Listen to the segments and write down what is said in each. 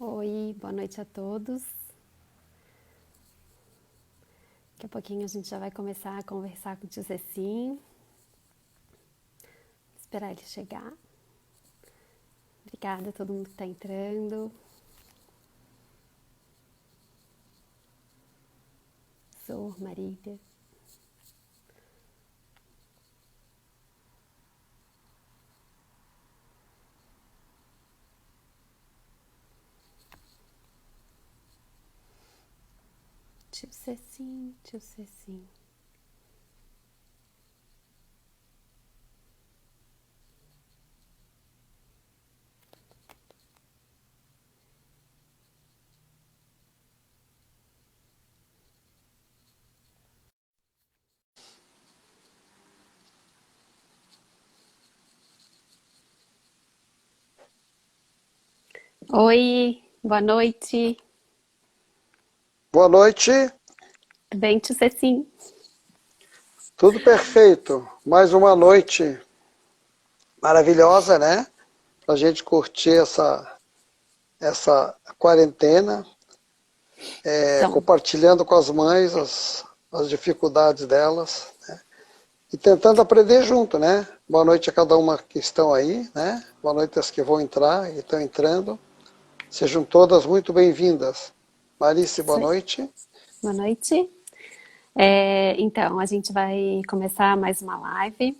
Oi, boa noite a todos. Daqui a pouquinho a gente já vai começar a conversar com o tio Cecim. Esperar ele chegar. Obrigada a todo mundo que está entrando. Sou Marília. Tio Cecim, tio Cecim. Oi, boa noite. Boa noite, Tudo bem, tio Cecim? tudo perfeito. Mais uma noite maravilhosa, né? Pra gente curtir essa quarentena, Então, compartilhando com as mães as dificuldades delas, né? E tentando aprender junto, né? Boa noite a cada uma que estão aí, né? Boa noite às que vão entrar e estão entrando. Sejam todas muito bem-vindas. Marice, isso boa aí. noite. Boa noite. Então, a gente vai começar mais uma live.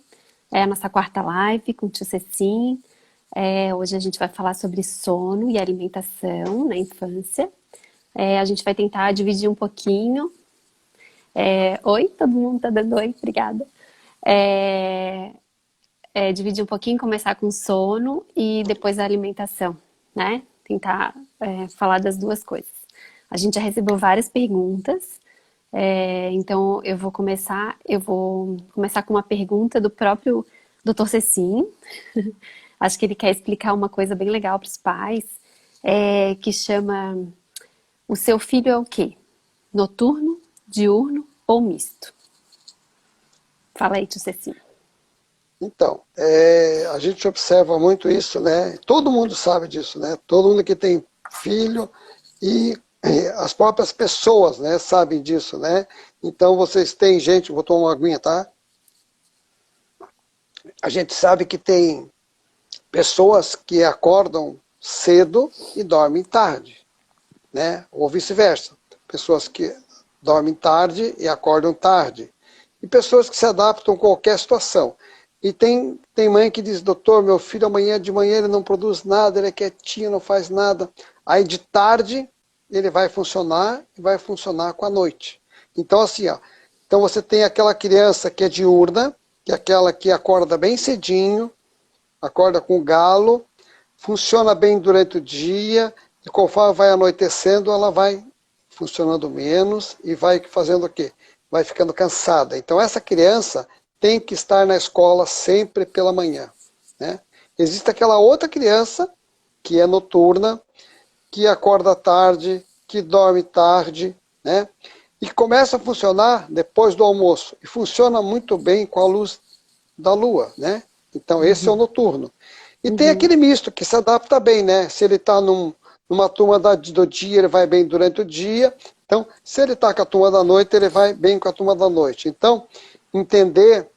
É a nossa quarta live com o tio Cecim. Hoje a gente vai falar sobre sono e alimentação na infância. A gente vai tentar dividir um pouquinho. Oi, todo mundo tá dando oi, obrigada. É, Dividir um pouquinho, começar com sono e depois a alimentação, né? Tentar falar das duas coisas. A gente já recebeu várias perguntas, então eu vou começar com uma pergunta do próprio Dr. Cecim. Acho que ele quer explicar uma coisa bem legal para os pais, que chama: o seu filho é o quê? Noturno, diurno ou misto? Fala aí, tio Cecim. Então, a gente observa muito isso, né? Todo mundo sabe disso, né? Todo mundo que tem filho e as próprias pessoas, né, sabem disso, né? Então vocês têm gente, vou tomar uma aguinha, tá? A gente sabe que tem pessoas que acordam cedo e dormem tarde, né? Ou vice-versa. Pessoas que dormem tarde e acordam tarde. E pessoas que se adaptam a qualquer situação. E tem mãe que diz: doutor, meu filho amanhã de manhã ele não produz nada, ele é quietinho, não faz nada. Aí de tarde ele vai funcionar e vai funcionar com a noite. Então assim, ó, então você tem aquela criança que é diurna, que é aquela que acorda bem cedinho, acorda com o galo, funciona bem durante o dia, e conforme vai anoitecendo, ela vai funcionando menos e vai fazendo o quê? Vai ficando cansada. Então essa criança tem que estar na escola sempre pela manhã, né? Existe aquela outra criança que é noturna, que acorda tarde, que dorme tarde, né? E começa a funcionar depois do almoço. E funciona muito bem com a luz da lua, né? Então esse é o noturno. E tem Uhum. aquele misto que se adapta bem, né? Se ele está numa turma do dia, ele vai bem durante o dia. Então, se ele está com a turma da noite, ele vai bem com a turma da noite. Então, entender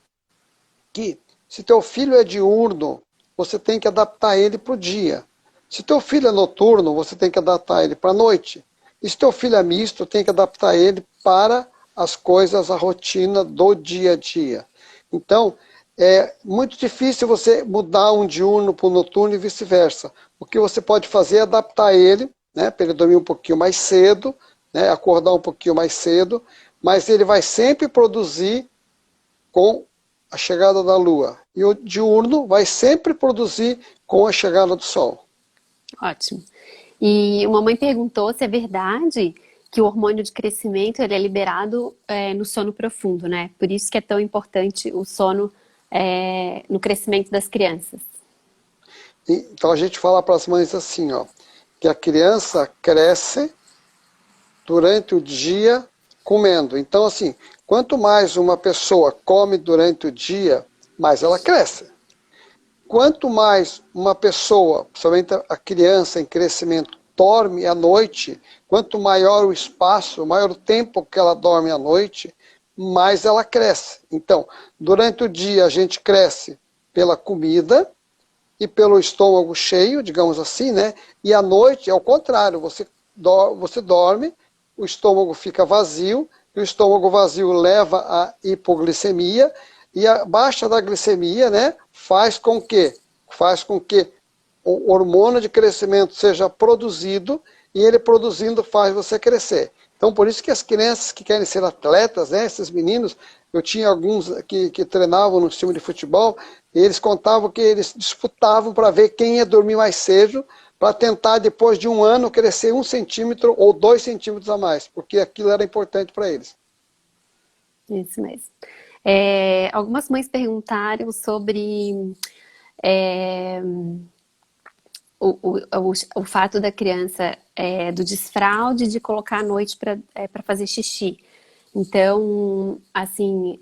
que se teu filho é diurno, você tem que adaptar ele para o dia. Se teu filho é noturno, você tem que adaptar ele para a noite. E se teu filho é misto, tem que adaptar ele para as coisas, a rotina do dia a dia. Então, é muito difícil você mudar um diurno para o noturno e vice-versa. O que você pode fazer é adaptar ele, né, para ele dormir um pouquinho mais cedo, né, acordar um pouquinho mais cedo, mas ele vai sempre produzir com a chegada da Lua. E o diurno vai sempre produzir com a chegada do Sol. Ótimo. E uma mãe perguntou se é verdade que o hormônio de crescimento ele é liberado no sono profundo, né? Por isso que é tão importante o sono no crescimento das crianças. Então a gente fala para as mães assim, ó, que a criança cresce durante o dia comendo. Então, assim, quanto mais uma pessoa come durante o dia, mais ela cresce. Quanto mais uma pessoa, principalmente a criança em crescimento, dorme à noite, quanto maior o espaço, maior o tempo que ela dorme à noite, mais ela cresce. Então, durante o dia a gente cresce pela comida e pelo estômago cheio, digamos assim, né? E à noite é o contrário, você dorme, o estômago fica vazio, e o estômago vazio leva à hipoglicemia, e a baixa da glicemia, né, faz com que o hormônio de crescimento seja produzido, e ele produzindo faz você crescer. Então, por isso que as crianças que querem ser atletas, né, esses meninos, eu tinha alguns que treinavam no time de futebol, e eles contavam que eles disputavam para ver quem ia dormir mais cedo, para tentar, depois de um ano, crescer 1 centímetro ou 2 centímetros a mais, porque aquilo era importante para eles. Isso mesmo. Algumas mães perguntaram sobre é, o fato da criança, do desfraude de colocar à noite para fazer xixi. Então, assim,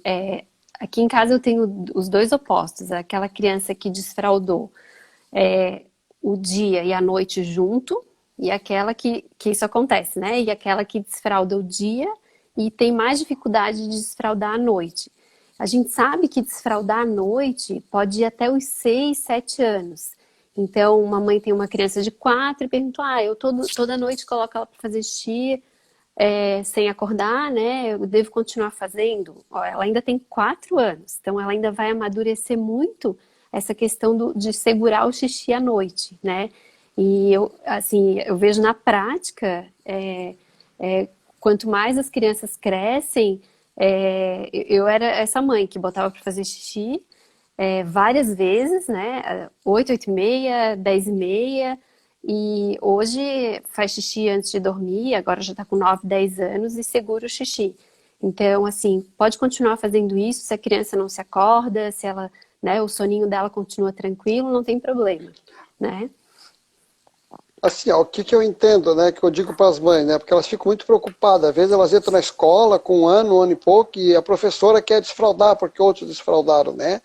aqui em casa eu tenho os dois opostos. Aquela criança que desfraudou o dia e a noite junto, e aquela que isso acontece, né? E aquela que desfralda o dia e tem mais dificuldade de desfraldar à noite. A gente sabe que desfraldar à noite pode ir até os 6, 7 anos. Então, uma mãe tem uma criança de 4 e pergunta, eu toda noite coloco ela para fazer xixi, sem acordar, né? Eu devo continuar fazendo? Ó, ela ainda tem 4 anos, então ela ainda vai amadurecer muito essa questão de segurar o xixi à noite, né? E eu vejo na prática, quanto mais as crianças crescem, eu era essa mãe que botava para fazer xixi várias vezes, né? 8, 8 e meia, 10 e meia. E hoje faz xixi antes de dormir, agora já está com 9, 10 anos e segura o xixi. Então, assim, pode continuar fazendo isso se a criança não se acorda, se ela, né, o soninho dela continua tranquilo, não tem problema, né? Assim, ó, o que eu entendo, né, que eu digo para as mães, né, porque elas ficam muito preocupadas. Às vezes elas entram na escola com um ano e pouco, e a professora quer desfraldar porque outros desfraldaram, né?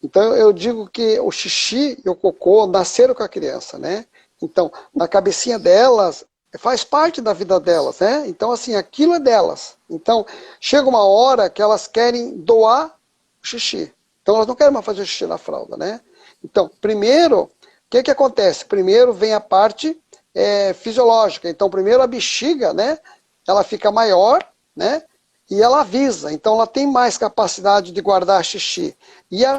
Então eu digo que o xixi e o cocô nasceram com a criança, né? Então, na cabecinha delas, faz parte da vida delas, né? Então, assim, aquilo é delas. Então, chega uma hora que elas querem doar o xixi. Então, elas não querem mais fazer xixi na fralda, né? Então, primeiro, o que acontece? Primeiro vem a parte fisiológica. Então, primeiro a bexiga, né? Ela fica maior, né? E ela avisa, então ela tem mais capacidade de guardar xixi.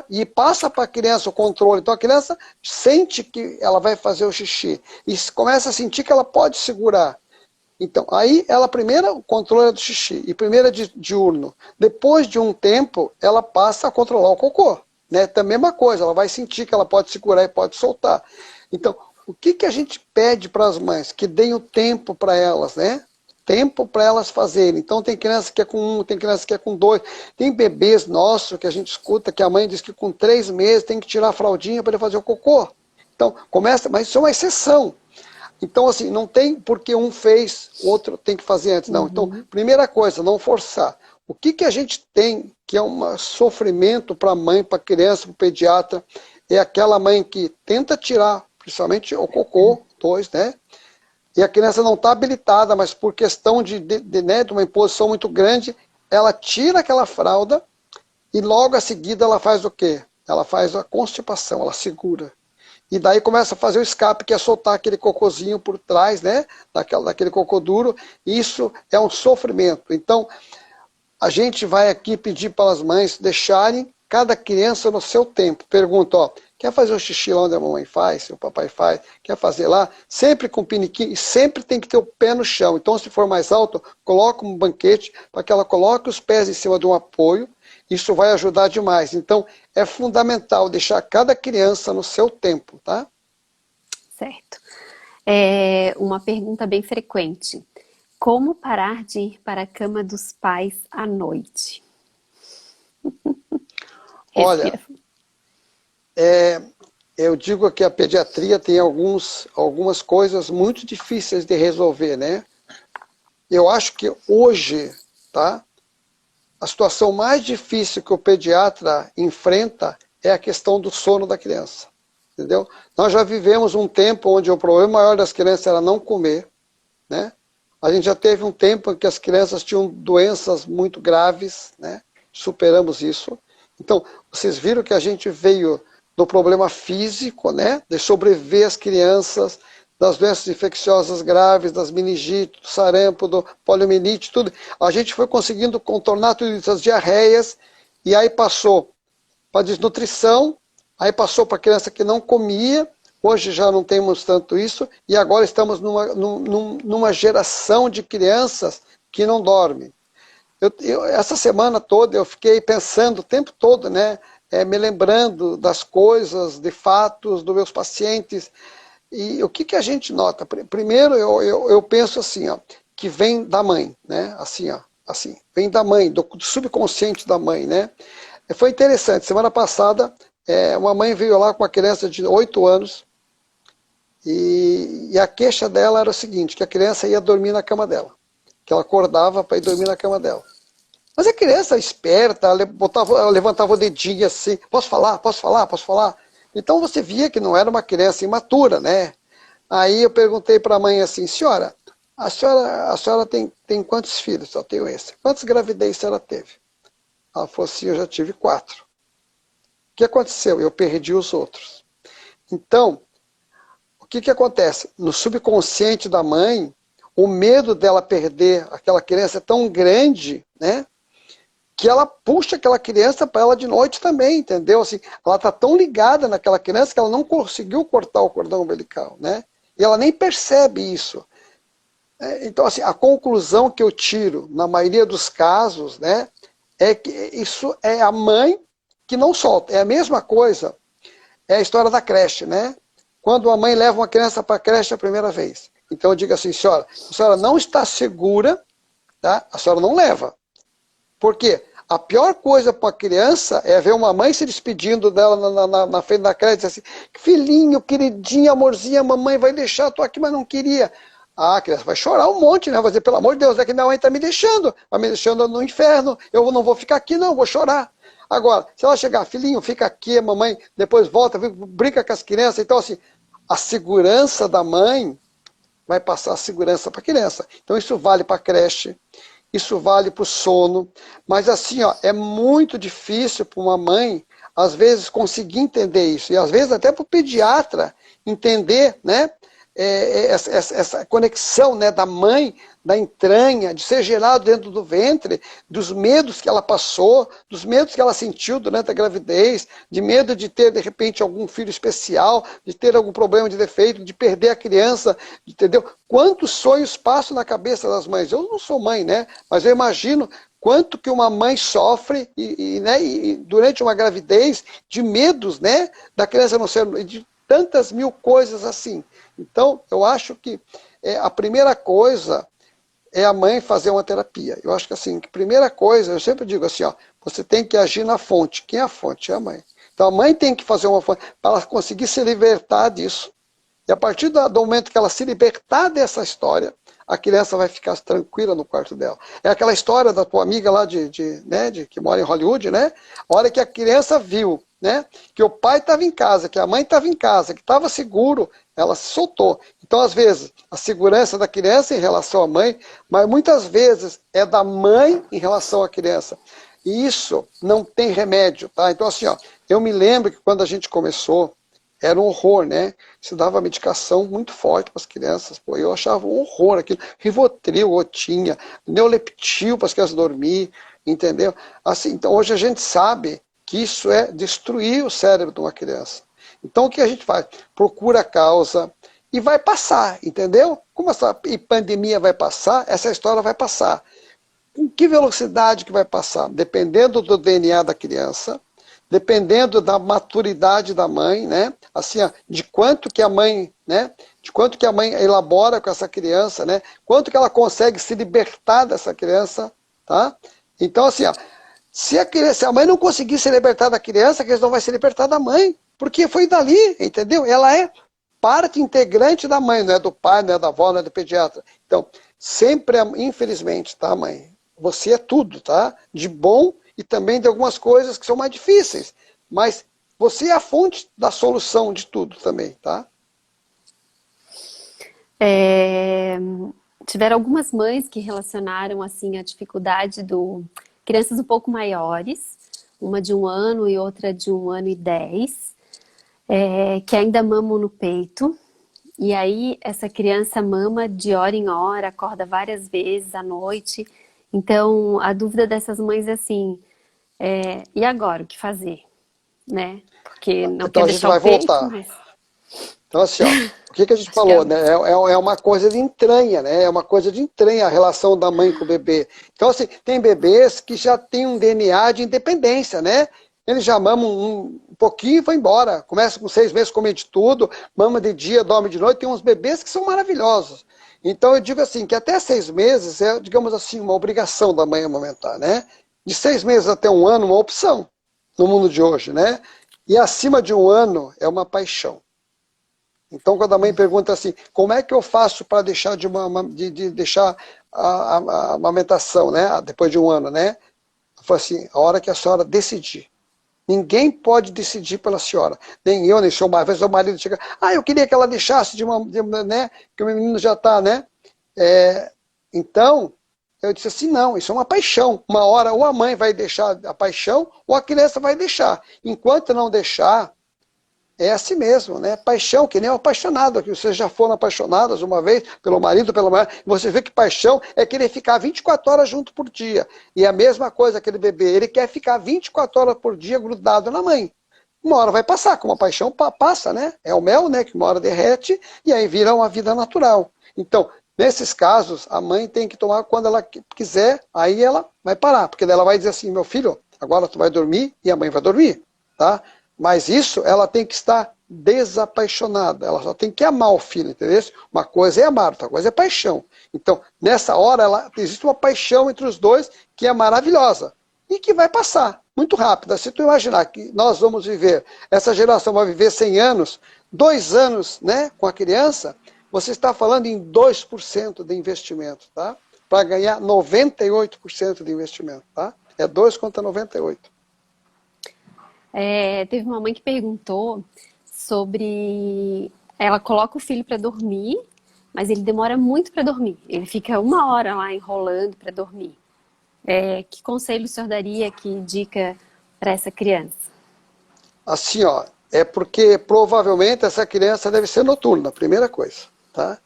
E passa para a criança o controle. Então a criança sente que ela vai fazer o xixi. E começa a sentir que ela pode segurar. Então, aí ela primeiro controla do xixi. E primeiro é diurno. Depois de um tempo, ela passa a controlar o cocô. Né? Então, a mesma coisa, ela vai sentir que ela pode segurar e pode soltar. Então, o que a gente pede para as mães? Que deem o tempo para elas, né? Tempo para elas fazerem. Então tem criança que é com 1, tem criança que é com 2, tem bebês nossos que a gente escuta que a mãe diz que com 3 meses tem que tirar a fraldinha para ele fazer o cocô. Então começa, mas isso é uma exceção. Então assim, não tem porque um fez, o outro tem que fazer antes, não. Então, primeira coisa, não forçar. O que a gente tem que é um sofrimento para a mãe, para a criança, para o pediatra, é aquela mãe que tenta tirar, principalmente o cocô, 2, né? E a criança não está habilitada, mas por questão né, de uma imposição muito grande, ela tira aquela fralda e logo a seguida ela faz o quê? Ela faz a constipação, ela segura. E daí começa a fazer o escape, que é soltar aquele cocôzinho por trás, né? Daquele cocô duro. Isso é um sofrimento. Então, a gente vai aqui pedir para as mães deixarem cada criança no seu tempo. Pergunta, ó, quer fazer o xixi lá onde a mamãe faz, o papai faz, quer fazer lá? Sempre com piniquinho e sempre tem que ter o pé no chão. Então, se for mais alto, coloca um banquete para que ela coloque os pés em cima de um apoio. Isso vai ajudar demais. Então, é fundamental deixar cada criança no seu tempo, tá? Certo. Uma pergunta bem frequente. Como parar de ir para a cama dos pais à noite? Olha, eu digo que a pediatria tem algumas coisas muito difíceis de resolver, né? Eu acho que hoje, tá? A situação mais difícil que o pediatra enfrenta é a questão do sono da criança. entendeu? Nós já vivemos um tempo onde o problema maior das crianças era não comer, né? A gente já teve um tempo em que as crianças tinham doenças muito graves, né? Superamos isso. Então, vocês viram que a gente veio do problema físico, né? De sobreviver as crianças, das doenças infecciosas graves, das meningites, do sarampo, do poliomielite, tudo. A gente foi conseguindo contornar tudo isso, as diarreias, e aí passou para desnutrição, aí passou para a criança que não comia, hoje já não temos tanto isso, e agora estamos numa geração de crianças que não dormem. Essa semana toda eu fiquei pensando o tempo todo, né, me lembrando das coisas, de fatos, dos meus pacientes, e o que a gente nota? Primeiro eu penso assim, ó, que vem da mãe, né, assim, ó, assim, vem da mãe, do subconsciente da mãe, né. Foi interessante, semana passada, uma mãe veio lá com uma criança de 8 anos, e a queixa dela era o seguinte, que a criança ia dormir na cama dela, que ela acordava para ir dormir na cama dela. Mas a criança esperta, ela levantava o dedinho assim, posso falar, posso falar, posso falar? Então você via que não era uma criança imatura, né? Aí eu perguntei para a mãe assim, senhora, a senhora tem quantos filhos? Só tenho esse. Quantas gravidez a senhora teve? Ela falou assim, eu já tive 4. O que aconteceu? Eu perdi os outros. Então, o que acontece? No subconsciente da mãe, o medo dela perder aquela criança é tão grande, né? Que ela puxa aquela criança para ela de noite também, entendeu? Assim, ela está tão ligada naquela criança que ela não conseguiu cortar o cordão umbilical, né? E ela nem percebe isso. Então, assim, a conclusão que eu tiro, na maioria dos casos, né, é que isso é a mãe que não solta. É a mesma coisa, é a história da creche, né? Quando a mãe leva uma criança para a creche a primeira vez. Então eu digo assim, senhora, a senhora não está segura, tá? A senhora não leva. Por quê? A pior coisa para a criança é ver uma mãe se despedindo dela na frente da creche, dizer assim, filhinho, queridinho, amorzinho, a mamãe vai deixar, estou aqui, mas não queria. Ah, a criança vai chorar um monte, né? Vai dizer, pelo amor de Deus, é que minha mãe está me deixando, vai me deixando no inferno, eu não vou ficar aqui não, vou chorar. Agora, se ela chegar, filhinho, fica aqui, a mamãe depois volta, brinca com as crianças, então assim, a segurança da mãe vai passar a segurança para a criança. Então isso vale para a creche, isso vale para o sono, mas assim, ó, é muito difícil para uma mãe, às vezes, conseguir entender isso, e às vezes até para o pediatra entender, né, essa conexão, né, da mãe, da entranha, de ser gerado dentro do ventre, dos medos que ela passou, dos medos que ela sentiu durante a gravidez, de medo de ter, de repente, algum filho especial, de ter algum problema de defeito, de perder a criança, entendeu? Quantos sonhos passam na cabeça das mães? Eu não sou mãe, né? Mas eu imagino quanto que uma mãe sofre né, e durante uma gravidez de medos, né, da criança não ser, de tantas mil coisas assim. Então, eu acho que a primeira coisa é a mãe fazer uma terapia. Eu acho que assim, a primeira coisa, eu sempre digo assim, ó, você tem que agir na fonte. Quem é a fonte? É a mãe. Então a mãe tem que fazer uma fonte para ela conseguir se libertar disso. E a partir do momento que ela se libertar dessa história, a criança vai ficar tranquila no quarto dela. É aquela história da tua amiga lá que mora em Hollywood, né? A hora que a criança viu, né, que o pai estava em casa, que a mãe estava em casa, que estava seguro, ela se soltou. Então, às vezes, a segurança da criança em relação à mãe, mas muitas vezes é da mãe em relação à criança. E isso não tem remédio, tá? Então, assim, ó, eu me lembro que quando a gente começou, era um horror, né? Se dava medicação muito forte para as crianças. Pô, eu achava um horror aquilo. Rivotril, gotinha, Neuleptil para as crianças dormir, entendeu? Assim, então, hoje a gente sabe que isso é destruir o cérebro de uma criança. Então, o que a gente faz? Procura a causa e vai passar, entendeu? Como essa pandemia vai passar, essa história vai passar. Com que velocidade que vai passar? Dependendo do DNA da criança, dependendo da maturidade da mãe, né? Assim, ó, de quanto que a mãe, né? De quanto que a mãe elabora com essa criança, né? Quanto que ela consegue se libertar dessa criança, tá? Então, assim, ó, se a mãe não conseguir se libertar da criança, a criança não vai se libertar da mãe, porque foi dali, entendeu? Ela é parte integrante da mãe, não é do pai, não é da avó, não é do pediatra. Então, sempre, infelizmente, tá, mãe? Você é tudo, tá? De bom e também de algumas coisas que são mais difíceis. Mas você é a fonte da solução de tudo também, tá? É, tiveram algumas mães que relacionaram assim a dificuldade do crianças um pouco maiores, uma de 1 ano e outra de 1 ano e 10, que ainda mamam no peito. E aí essa criança mama de hora em hora, acorda várias vezes à noite. Então a dúvida dessas mães é assim, e agora o que fazer, né? Porque não Então quer a gente deixar o vai peito, voltar. mas Então, assim, ó, o que a gente acho que é falou, né? É uma coisa de entranha, né? É uma coisa de entranha a relação da mãe com o bebê. Então, assim, tem bebês que já têm um DNA de independência, né? Eles já mamam um pouquinho e vão embora. Começa com 6 meses, come de tudo, mama de dia, dorme de noite. Tem uns bebês que são maravilhosos. Então, eu digo assim, que até 6 meses é, digamos assim, uma obrigação da mãe amamentar, né? De 6 meses até 1 ano, uma opção no mundo de hoje, né? E acima de 1 ano é uma paixão. Então, quando a mãe pergunta assim, como é que eu faço para deixar de deixar a amamentação, né? Depois de 1 ano, né? Eu falo assim, a hora que a senhora decidir. Ninguém pode decidir pela senhora. Nem eu, nem seu marido. Às vezes o marido chega, eu queria que ela deixasse né? Que o menino já está, né? Então, eu disse assim, não, isso é uma paixão. Uma hora ou a mãe vai deixar a paixão, ou a criança vai deixar. Enquanto não deixar, é assim mesmo, né? Paixão, que nem o apaixonado, que vocês já foram apaixonadas uma vez pelo marido, pela mulher. Você vê que paixão é querer ficar 24 horas junto por dia. E a mesma coisa aquele bebê, ele quer ficar 24 horas por dia grudado na mãe. Uma hora vai passar, como a paixão passa, né? É o mel, né? Que uma hora derrete e aí vira uma vida natural. Então, nesses casos, a mãe tem que tomar quando ela quiser, aí ela vai parar, porque daí ela vai dizer assim, meu filho, agora tu vai dormir e a mãe vai dormir, tá? Mas isso, ela tem que estar desapaixonada. Ela só tem que amar o filho, entendeu? Uma coisa é amar, outra coisa é paixão. Então, nessa hora, existe uma paixão entre os dois que é maravilhosa e que vai passar muito rápida. Se tu imaginar que nós vamos viver, essa geração vai viver 100 anos, 2 anos, né, com a criança, você está falando em 2% de investimento, tá? Para ganhar 98% de investimento, tá? É 2 contra 98. teve uma mãe que perguntou sobre. Ela coloca o filho para dormir, mas ele demora muito para dormir. Ele fica 1 hora lá enrolando para dormir. Que conselho o senhor daria, que dica para essa criança? Assim, ó, é porque provavelmente essa criança deve ser noturna, primeira coisa, tá?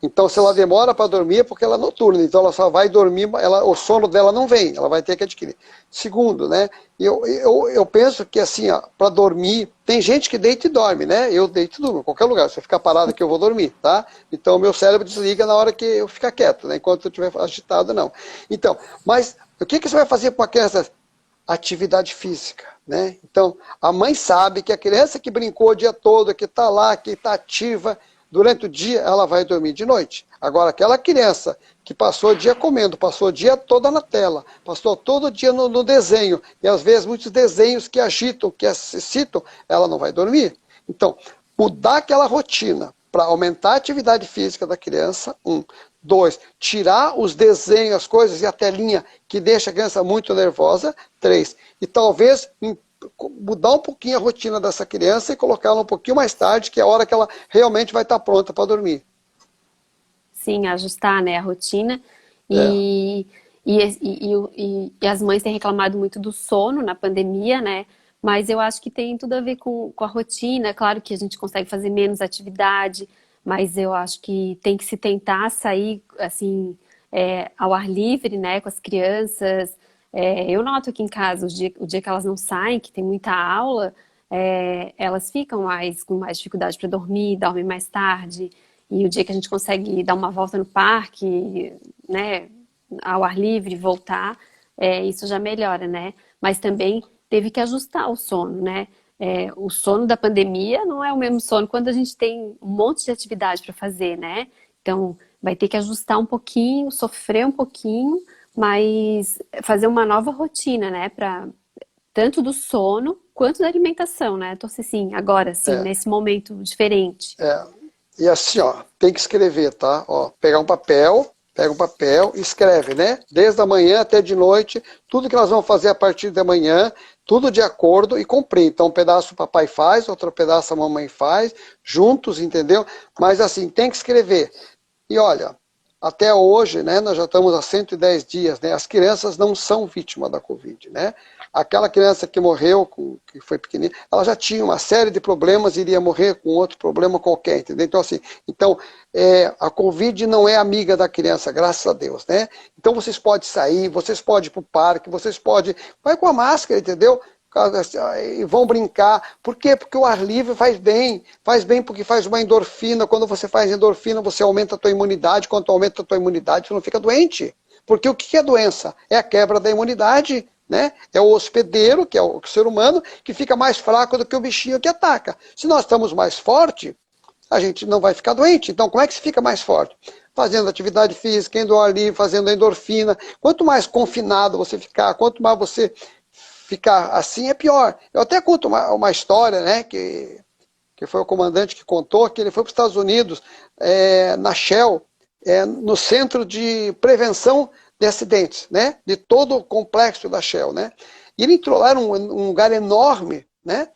Então, se ela demora para dormir é porque ela é noturna, então ela só vai dormir, o sono dela não vem, ela vai ter que adquirir. Segundo, né, eu penso que assim, para dormir, tem gente que deita e dorme, né? Eu deito e durmo, em qualquer lugar, se eu ficar parado aqui eu vou dormir, tá? Então, o meu cérebro desliga na hora que eu ficar quieto, né? Enquanto eu estiver agitado, não. Então, mas o que você vai fazer com uma criança? Atividade física, né? Então, a mãe sabe que a criança que brincou o dia todo, que está lá, que está ativa, durante o dia ela vai dormir de noite. Agora, aquela criança que passou o dia comendo, passou o dia todo na tela, passou todo o dia no desenho, e às vezes muitos desenhos que agitam, que excitam, ela não vai dormir. Então, mudar aquela rotina para aumentar a atividade física da criança, 2, tirar os desenhos, as coisas e a telinha que deixa a criança muito nervosa. 3, e talvez mudar um pouquinho a rotina dessa criança e colocá-la um pouquinho mais tarde, que é a hora que ela realmente vai estar pronta para dormir. Sim, ajustar, né, a rotina. É, E as mães têm reclamado muito do sono na pandemia, né? Mas eu acho que tem tudo a ver com a rotina. Claro que a gente consegue fazer menos atividade, mas eu acho que tem que se tentar sair, assim, ao ar livre, né, com as crianças. Eu noto aqui em casa, o dia que elas não saem, que tem muita aula, elas ficam com mais dificuldade para dormir, dormem mais tarde. E o dia que a gente consegue dar uma volta no parque, né, ao ar livre, voltar, isso já melhora, né? Mas também teve que ajustar o sono, né? O sono da pandemia não é o mesmo sono quando a gente tem um monte de atividade para fazer, né? Então, vai ter que ajustar um pouquinho, sofrer um pouquinho, mas fazer uma nova rotina, né? Tanto do sono quanto da alimentação, né? Então, assim, agora, assim, é, nesse momento diferente. é. E assim, ó, tem que escrever, tá? Ó, pegar um papel Pega um papel e escreve, né? Desde a manhã até de noite, tudo que nós vamos fazer a partir da manhã, tudo de acordo e cumprir. Então, um pedaço o papai faz, outro pedaço a mamãe faz, juntos, entendeu? Mas assim, tem que escrever. E olha, até hoje, né, nós já estamos há 110 dias, né? As crianças não são vítimas da Covid, né? Aquela criança que morreu, que foi pequenininha, ela já tinha uma série de problemas e iria morrer com outro problema qualquer, entendeu? Então, assim, a Covid não é amiga da criança, graças a Deus, né? Então, vocês podem sair, vocês podem ir para o parque, vocês podem... Vai com a máscara, entendeu? E vão brincar. Por quê? Porque o ar livre faz bem porque faz uma endorfina. Quando você faz endorfina, você aumenta a tua imunidade. Quando aumenta a tua imunidade, você não fica doente. Porque o que é doença? É a quebra da imunidade, né? É o hospedeiro, que é o ser humano, que fica mais fraco do que o bichinho que ataca. Se nós estamos mais fortes, a gente não vai ficar doente. Então, como é que se fica mais forte? Fazendo atividade física, indo ao ar livre, fazendo endorfina. Quanto mais confinado você ficar, quanto mais você ficar assim, é pior. Eu até conto uma história, né, que foi o comandante que contou, que ele foi para os Estados Unidos, na Shell, no centro de prevenção de acidentes, né, de todo o complexo da Shell, né. E ele entrou lá, era um lugar enorme, né,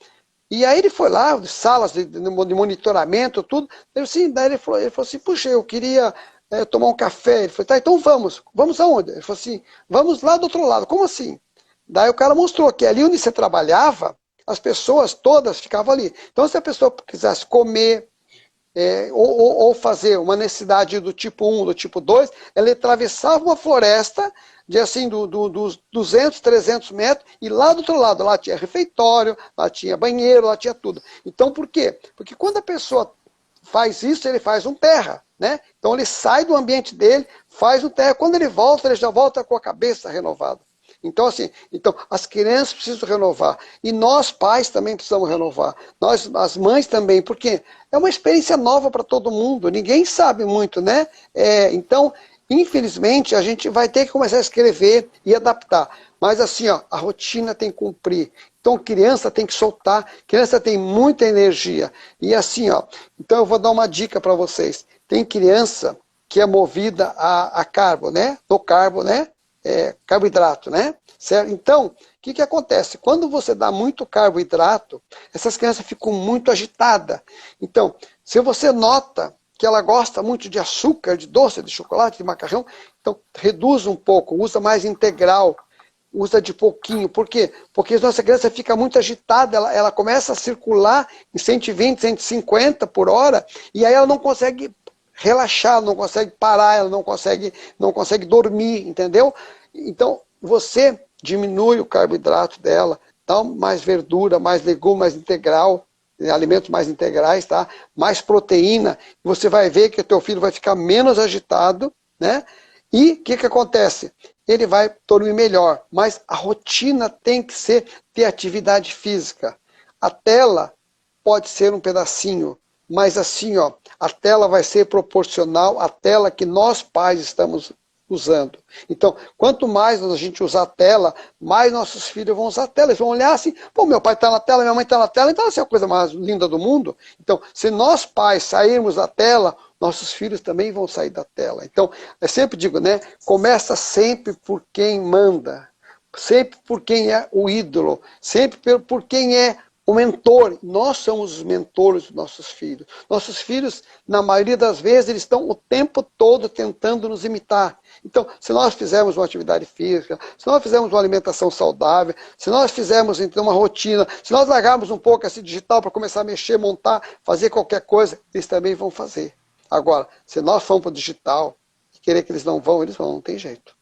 e aí ele foi lá, salas de monitoramento, tudo. Daí ele falou assim, puxa, eu queria tomar um café. Ele falou, tá, então vamos. Vamos aonde? Ele falou assim, vamos lá do outro lado. Como assim? Daí o cara mostrou que ali onde você trabalhava, as pessoas todas ficavam ali. Então, se a pessoa quisesse comer ou fazer uma necessidade do tipo 1, do tipo 2, ela atravessava uma floresta de assim, dos 200, 300 metros, e lá do outro lado, lá tinha refeitório, lá tinha banheiro, lá tinha tudo. Então, por quê? Porque quando a pessoa faz isso, ele faz um terra, né? Então, ele sai do ambiente dele, faz um terra. Quando ele já volta com a cabeça renovada. Então, assim, as crianças precisam renovar. E nós, pais, também precisamos renovar. Nós, as mães também, porque é uma experiência nova para todo mundo. Ninguém sabe muito, né? Então, infelizmente, a gente vai ter que começar a escrever e adaptar. Mas, assim, ó, a rotina tem que cumprir. Então, criança tem que soltar. Criança tem muita energia. E assim, ó, então eu vou dar uma dica para vocês. Tem criança que é movida a carbo, né? Do carbo, né? Carboidrato, né? Certo? Então, o que acontece? Quando você dá muito carboidrato, essas crianças ficam muito agitadas. Então, se você nota que ela gosta muito de açúcar, de doce, de chocolate, de macarrão, então reduz um pouco, usa mais integral, usa de pouquinho. Por quê? Porque a nossa criança fica muito agitada, ela começa a circular em 120, 150 por hora, e aí ela não consegue relaxar, não consegue parar, ela não consegue dormir, entendeu? Então, você diminui o carboidrato dela, dá mais verdura, mais legume, mais integral, alimentos mais integrais, tá? Mais proteína, você vai ver que o teu filho vai ficar menos agitado, né? E o que acontece? Ele vai dormir melhor, mas a rotina tem que ter atividade física. A tela pode ser um pedacinho, mas assim, ó, a tela vai ser proporcional à tela que nós pais estamos usando. Então, quanto mais a gente usar a tela, mais nossos filhos vão usar a tela. Eles vão olhar assim, pô, meu pai está na tela, minha mãe está na tela, então essa é a coisa mais linda do mundo. Então, se nós pais sairmos da tela, nossos filhos também vão sair da tela. Então, eu sempre digo, né, começa sempre por quem manda, sempre por quem é o ídolo, sempre por quem é o mentor. Nós somos os mentores dos nossos filhos. Nossos filhos, na maioria das vezes, eles estão o tempo todo tentando nos imitar. Então, se nós fizermos uma atividade física, se nós fizermos uma alimentação saudável, se nós fizermos então uma rotina, se nós largarmos um pouco esse digital para começar a mexer, montar, fazer qualquer coisa, eles também vão fazer. Agora, se nós formos para o digital e querer que eles não vão, não tem jeito.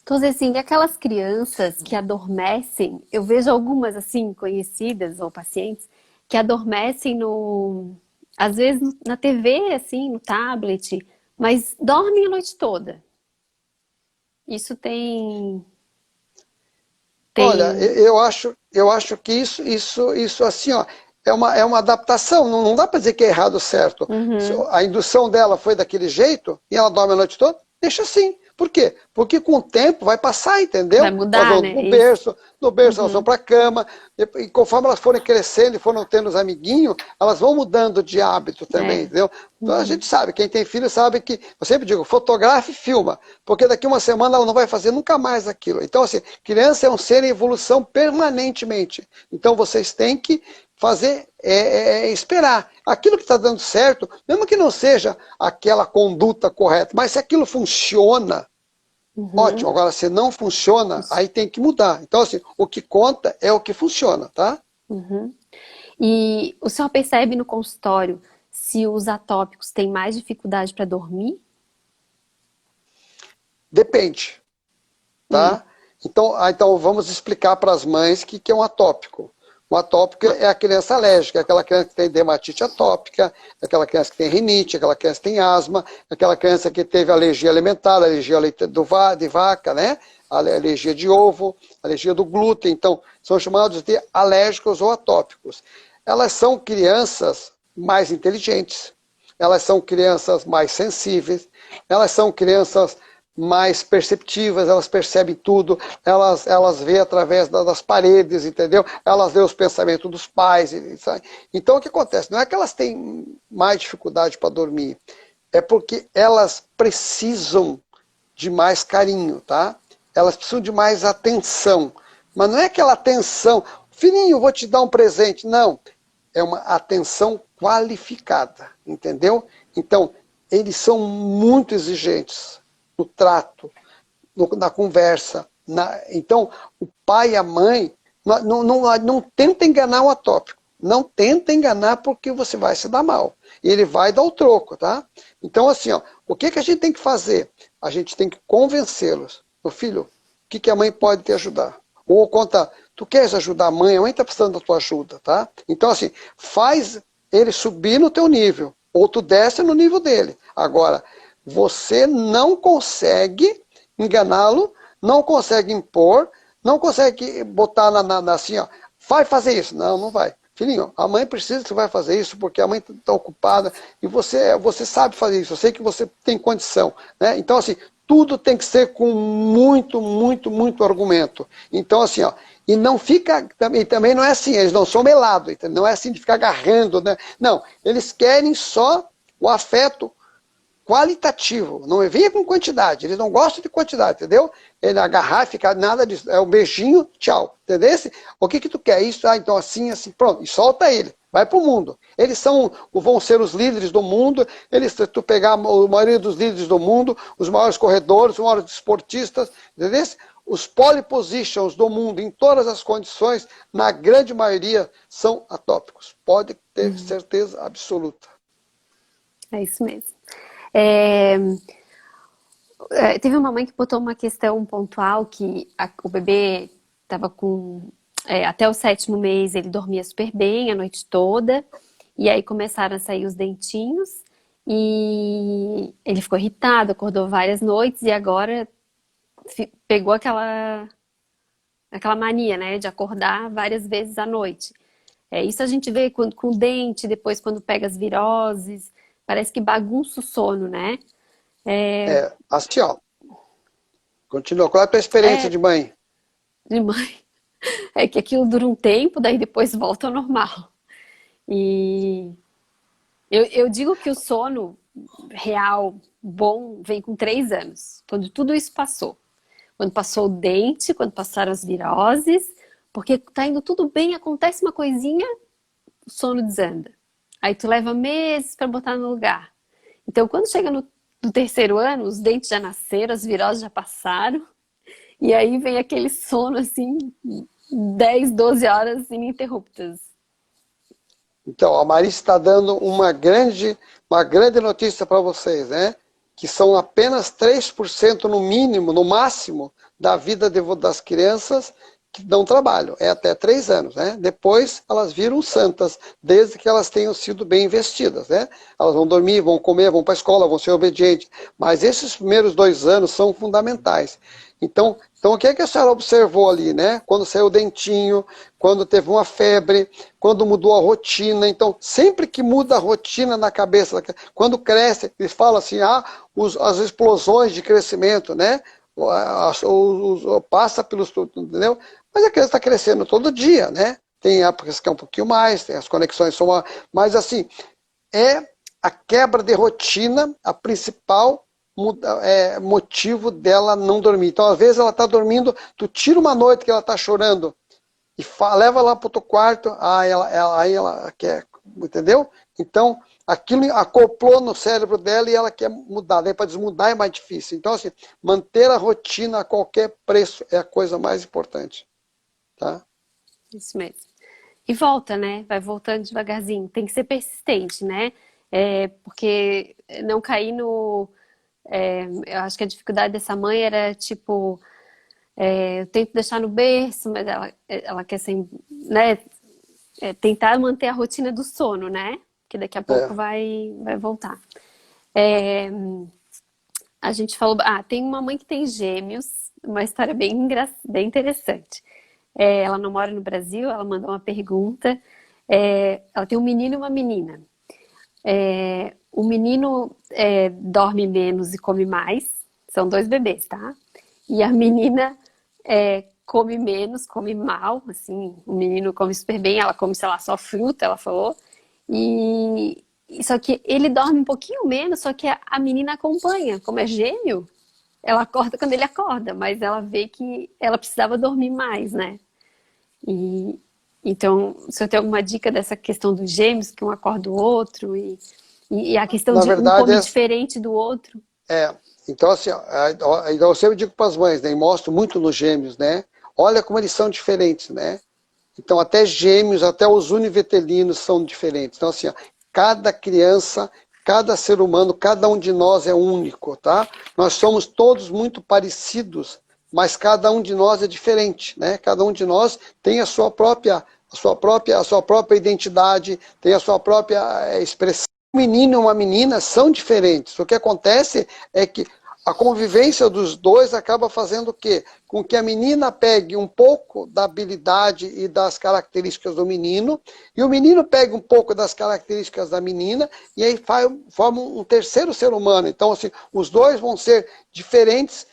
Então, assim, aquelas crianças que adormecem, eu vejo algumas, assim, conhecidas ou pacientes, que adormecem às vezes na TV, assim, no tablet, mas dormem a noite toda. Isso Olha, eu acho que isso assim, ó, é uma adaptação, não dá para dizer que é errado ou certo. Uhum. A indução dela foi daquele jeito e ela dorme a noite toda, deixa assim. Por quê? Porque com o tempo vai passar, Vai entendeu? Elas mudar, vão né? no berço elas vão Uhum, para a cama, e conforme elas forem crescendo e foram tendo os amiguinhos, elas vão mudando de hábito também, é. entendeu? Então a Uhum, gente sabe, quem tem filho sabe que, eu sempre digo, fotografe e filma, porque daqui uma semana ela não vai fazer nunca mais aquilo. Então, assim, criança é um ser em evolução permanentemente. Então vocês têm que fazer, esperar. Aquilo que está dando certo, mesmo que não seja aquela conduta correta, mas se aquilo funciona, uhum. ótimo. Agora, se não funciona, Isso. aí tem que mudar. Então, assim, o que conta é o que funciona, tá? Uhum. E o senhor percebe no consultório se os atópicos têm mais dificuldade para dormir? Depende, Hum. tá? Então vamos explicar para as mães o que é um atópico. Um atópico é a criança alérgica, aquela criança que tem dermatite atópica, aquela criança que tem rinite, aquela criança que tem asma, aquela criança que teve alergia alimentar, alergia de vaca, né? Alergia de ovo, alergia do glúten. Então, são chamados de alérgicos ou atópicos. Elas são crianças mais inteligentes, elas são crianças mais sensíveis, elas são crianças mais perceptivas, elas percebem tudo, elas veem através das paredes, entendeu? Elas veem os pensamentos dos pais. Então o que acontece? Não é que elas têm mais dificuldade para dormir, é porque elas precisam de mais carinho, tá? Elas precisam de mais atenção. Mas não é aquela atenção, filhinho, vou te dar um presente. Não, é uma atenção qualificada, entendeu? Então, eles são muito exigentes no trato, na conversa. Então, o pai e a mãe não tenta enganar o atópico. Não tenta enganar porque você vai se dar mal. E ele vai dar o troco, tá? Então, assim, ó, o que a gente tem que fazer? A gente tem que convencê-los. Meu filho, o que a mãe pode te ajudar? Ou conta, tu queres ajudar a mãe está precisando da tua ajuda, tá? Então, assim, faz ele subir no teu nível, ou tu desce no nível dele. Agora, você não consegue enganá-lo, não consegue impor, não consegue botar assim, ó, vai fazer isso. Não, não vai. Filhinho, a mãe precisa que você vai fazer isso porque a mãe está ocupada e você sabe fazer isso, eu sei que você tem condição, né? Então, assim, tudo tem que ser com muito, muito, muito argumento. Então, assim, ó, e não fica, também não é assim, eles não são melados, não é assim de ficar agarrando, né? Não, eles querem só o afeto qualitativo, não venha com quantidade, eles não gostam de quantidade, entendeu? Ele agarrar e ficar nada disso, é um beijinho, tchau, entendeu? O que tu quer? Isso, então assim, assim, pronto, e solta ele, vai pro mundo. Eles vão ser os líderes do mundo, tu pegar a maioria dos líderes do mundo, os maiores corredores, os maiores esportistas, entendeu? Os pole positions do mundo, em todas as condições, na grande maioria, são atópicos. Pode ter Uhum. certeza absoluta. É isso mesmo. É, teve uma mãe que botou uma questão pontual que o bebê estava com. Até o 7º mês ele dormia super bem a noite toda, e aí começaram a sair os dentinhos, e ele ficou irritado, acordou várias noites, e agora pegou aquela mania, né, de acordar várias vezes à noite. Isso a gente vê com o dente, depois quando pega as viroses, parece que bagunça o sono, né? Assim, ó, continua. Qual é a tua experiência É, de mãe? de mãe. É que aquilo dura um tempo, daí depois volta ao normal. E eu digo que o sono real, bom, vem com 3 anos, quando tudo isso passou. Quando passou o dente, quando passaram as viroses, porque tá indo tudo bem, acontece uma coisinha, o sono desanda. Aí tu leva meses para botar no lugar. Então, quando chega no 3º ano, os dentes já nasceram, as viroses já passaram, e aí vem aquele sono assim, 10, 12 horas ininterruptas. Então, a Marisa está dando uma grande notícia para vocês, né? Que são apenas 3% no mínimo, no máximo, da vida das crianças que dão trabalho, é até 3 anos, né? Depois elas viram santas, desde que elas tenham sido bem investidas, né? Elas vão dormir, vão comer, vão para a escola, vão ser obedientes, mas esses primeiros 2 anos são fundamentais. Então o que é que a senhora observou ali, né? Quando saiu o dentinho, quando teve uma febre, quando mudou a rotina. Então, sempre que muda a rotina na cabeça, quando cresce, eles falam assim, as explosões de crescimento, né? Passa pelos, entendeu? Mas a criança está crescendo todo dia, né? Tem épocas que é um pouquinho mais, tem as conexões são mais, mas assim, é a quebra de rotina a principal motivo dela não dormir. Então, às vezes ela está dormindo, tu tira uma noite que ela está chorando e leva lá para o teu quarto, aí ela quer, entendeu? Então, aquilo acoplou no cérebro dela e ela quer mudar. Daí para desmudar é mais difícil. Então, assim, manter a rotina a qualquer preço é a coisa mais importante. Tá? Isso mesmo. E volta, né? Vai voltando devagarzinho. Tem que ser persistente, né? Porque não cair no... eu acho que a dificuldade dessa mãe era, tipo... eu tento deixar no berço, mas ela quer ser, né? Tentar manter a rotina do sono, né? Que daqui a pouco vai voltar. A gente falou... tem uma mãe que tem gêmeos. Uma história bem interessante. Ela não mora no Brasil, ela mandou uma pergunta. Ela tem um menino e uma menina. O menino dorme menos e come mais. São 2 bebês, tá? E a menina come menos, come mal. Assim, o menino come super bem, ela come, sei lá, só fruta, ela falou. Só que ele dorme um pouquinho menos, só que a menina acompanha. Como é gêmeo, ela acorda quando ele acorda, mas ela vê que ela precisava dormir mais, né? Então, o senhor tem alguma dica dessa questão dos gêmeos, que um acorda o outro, e a questão Na de um verdade, come diferente do outro? então assim, eu sempre digo para as mães, né, e mostro muito nos gêmeos, né? Olha como eles são diferentes, né? Então, até gêmeos, até os univitelinos são diferentes. Então, assim, cada criança, cada ser humano, cada um de nós é único, tá? Nós somos todos muito parecidos, mas cada um de nós é diferente, né? Cada um de nós tem a sua própria identidade, tem a sua própria expressão. Um menino e uma menina são diferentes. O que acontece é que a convivência dos dois acaba fazendo o quê? Com que a menina pegue um pouco da habilidade e das características do menino, e o menino pegue um pouco das características da menina, e aí forma um terceiro ser humano. Então, assim, os dois vão ser diferentes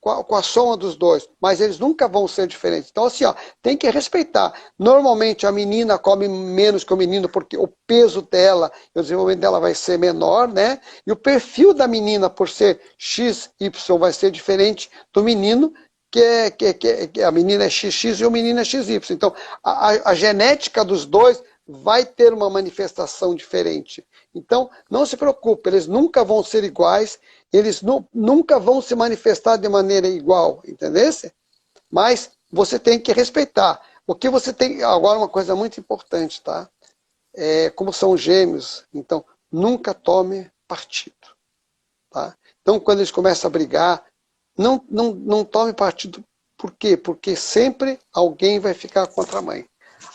com a soma dos dois, mas eles nunca vão ser diferentes. Então, assim, tem que respeitar. Normalmente a menina come menos que o menino porque o peso dela, o desenvolvimento dela vai ser menor, né? E o perfil da menina, por ser XY, vai ser diferente do menino, que a menina é XX e o menino é XY. Então, a genética dos dois vai ter uma manifestação diferente. Então, não se preocupe, eles nunca vão ser iguais, eles nunca vão se manifestar de maneira igual, entendeu? Mas você tem que respeitar. O que você tem... Agora, uma coisa muito importante, tá? Como são gêmeos, então, nunca tome partido. Tá? Então, quando eles começam a brigar, não tome partido. Por quê? Porque sempre alguém vai ficar contra a mãe.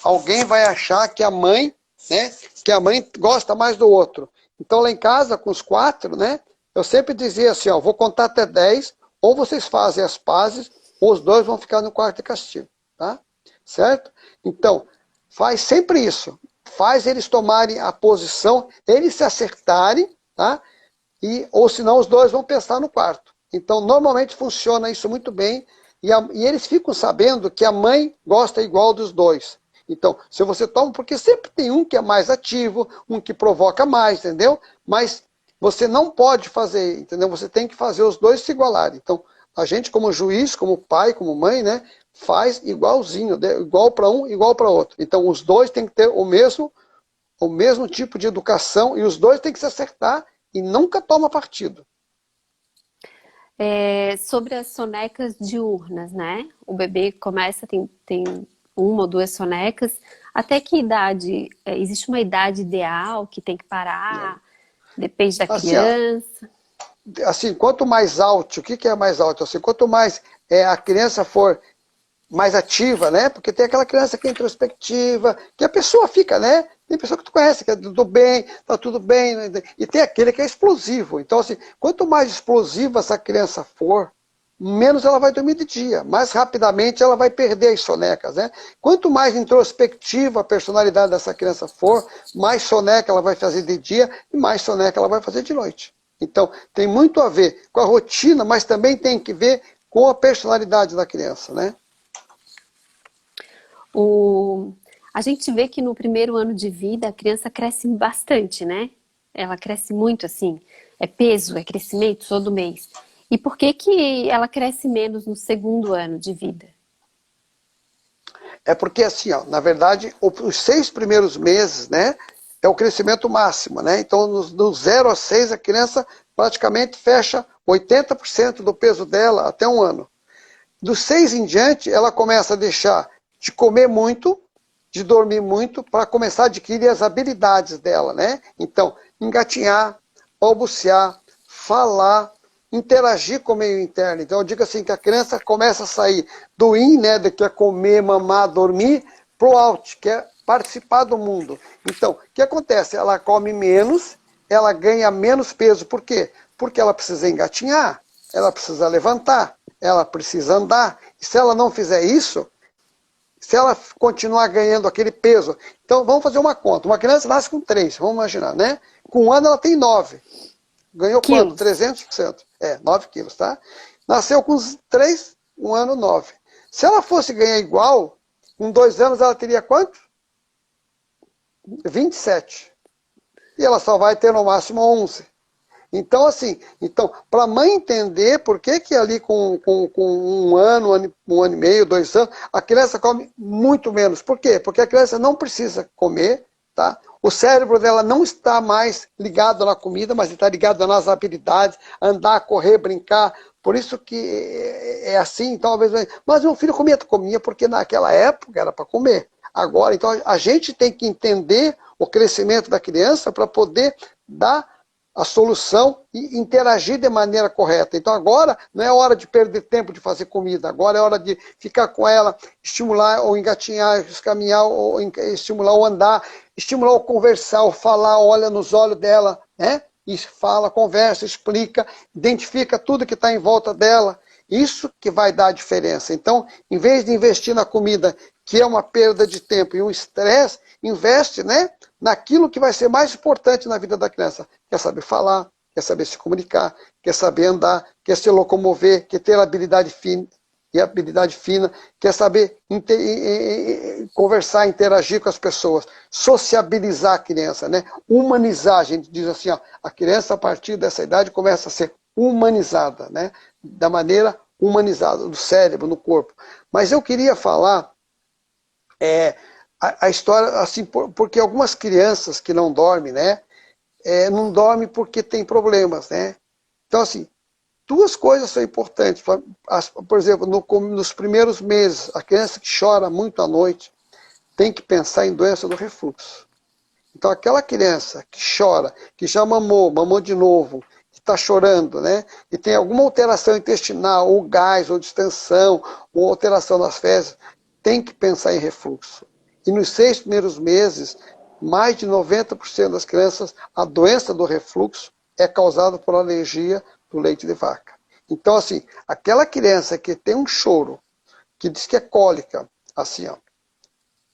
Alguém vai achar que a mãe, né, que a mãe gosta mais do outro. Então, lá em casa, com os 4, né, eu sempre dizia assim, vou contar até 10, ou vocês fazem as pazes, ou os dois vão ficar no quarto de castigo. Tá? Certo? Então, faz sempre isso. Faz eles tomarem a posição, eles se acertarem, tá? Ou senão os dois vão pensar no quarto. Então, normalmente funciona isso muito bem, e eles ficam sabendo que a mãe gosta igual dos dois. Então, se você toma, porque sempre tem um que é mais ativo, um que provoca mais, entendeu? Mas você não pode fazer, entendeu? Você tem que fazer os dois se igualarem. Então, a gente como juiz, como pai, como mãe, né, faz igualzinho, igual para um, igual para outro. Então, os dois têm que ter o mesmo tipo de educação, e os dois têm que se acertar e nunca toma partido. Sobre as sonecas diurnas, né? O bebê começa, tem 1 ou 2 sonecas. Até que idade? Existe uma idade ideal que tem que parar? Depende da Assim, criança? assim, quanto mais alto, o que é mais alto? Assim, quanto mais a criança for mais ativa, né? Porque tem aquela criança que é introspectiva, que a pessoa fica, né? Tem pessoa que tu conhece, que é tá tudo bem, né? E tem aquele que é explosivo. Então, assim, quanto mais explosiva essa criança for, menos ela vai dormir de dia, mais rapidamente ela vai perder as sonecas, né? Quanto mais introspectiva a personalidade dessa criança for, mais soneca ela vai fazer de dia e mais soneca ela vai fazer de noite. Então, tem muito a ver com a rotina, mas também tem que ver com a personalidade da criança, né? A gente vê que no primeiro ano de vida a criança cresce bastante, né? Ela cresce muito assim. É peso, é crescimento todo mês. E por que que ela cresce menos no segundo ano de vida? É porque assim, ó, na verdade, os 6 primeiros meses, né, é o crescimento máximo, né? Então, do 0 a 6, a criança praticamente fecha 80% do peso dela até um ano. Dos 6 em diante, ela começa a deixar de comer muito, de dormir muito, para começar a adquirir as habilidades dela, né? Então, engatinhar, balbuciar, falar, interagir com o meio interno. Então, eu digo assim, que a criança começa a sair do in, né, que é comer, mamar, dormir, pro out, que é participar do mundo. Então, o que acontece? Ela come menos, ela ganha menos peso. Por quê? Porque ela precisa engatinhar, ela precisa levantar, ela precisa andar. E se ela não fizer isso, se ela continuar ganhando aquele peso... Então, vamos fazer uma conta. Uma criança nasce com 3, vamos imaginar, né? Com 1 ano ela tem 9. Ganhou quanto? Quilos. 300%. 9 quilos, tá? Nasceu com 3, 1 ano, 9. Se ela fosse ganhar igual, com 2 anos ela teria quanto? 27. E ela só vai ter no máximo 11. Então, assim, para a mãe entender por que que ali com 1 ano e meio, 2 anos, a criança come muito menos. Por quê? Porque a criança não precisa comer, tá? O cérebro dela não está mais ligado na comida, mas está ligado nas habilidades, andar, correr, brincar. Por isso que é assim, então, talvez... Mas meu filho comia, porque naquela época era para comer. Agora, então, a gente tem que entender o crescimento da criança para poder dar a solução e interagir de maneira correta. Então agora não é hora de perder tempo de fazer comida, agora é hora de ficar com ela, estimular ou engatinhar, caminhar, ou estimular ou andar, estimular ou conversar, ou falar, olha nos olhos dela, né? E fala, conversa, explica, identifica tudo que está em volta dela. Isso que vai dar a diferença. Então, em vez de investir na comida, que é uma perda de tempo e um estresse, investe, né, naquilo que vai ser mais importante na vida da criança. Quer saber falar, quer saber se comunicar, quer saber andar, quer se locomover, quer ter habilidade fina, quer saber conversar, interagir com as pessoas, sociabilizar a criança, né? Humanizar. A gente diz assim, ó, a criança a partir dessa idade começa a ser humanizada, né? Da maneira humanizada, do cérebro, no corpo. Mas eu queria falar a história, assim, porque algumas crianças que não dormem, né? Não dormem porque tem problemas, né? Então, assim, 2 coisas são importantes. Por exemplo, nos primeiros meses, a criança que chora muito à noite tem que pensar em doença do refluxo. Então, aquela criança que chora, que já mamou de novo, que está chorando, né? E tem alguma alteração intestinal, ou gás, ou distensão, ou alteração das fezes, tem que pensar em refluxo. E nos 6 primeiros meses, mais de 90% das crianças, a doença do refluxo é causada por alergia do leite de vaca. Então, assim, aquela criança que tem um choro, que diz que é cólica, assim, ó,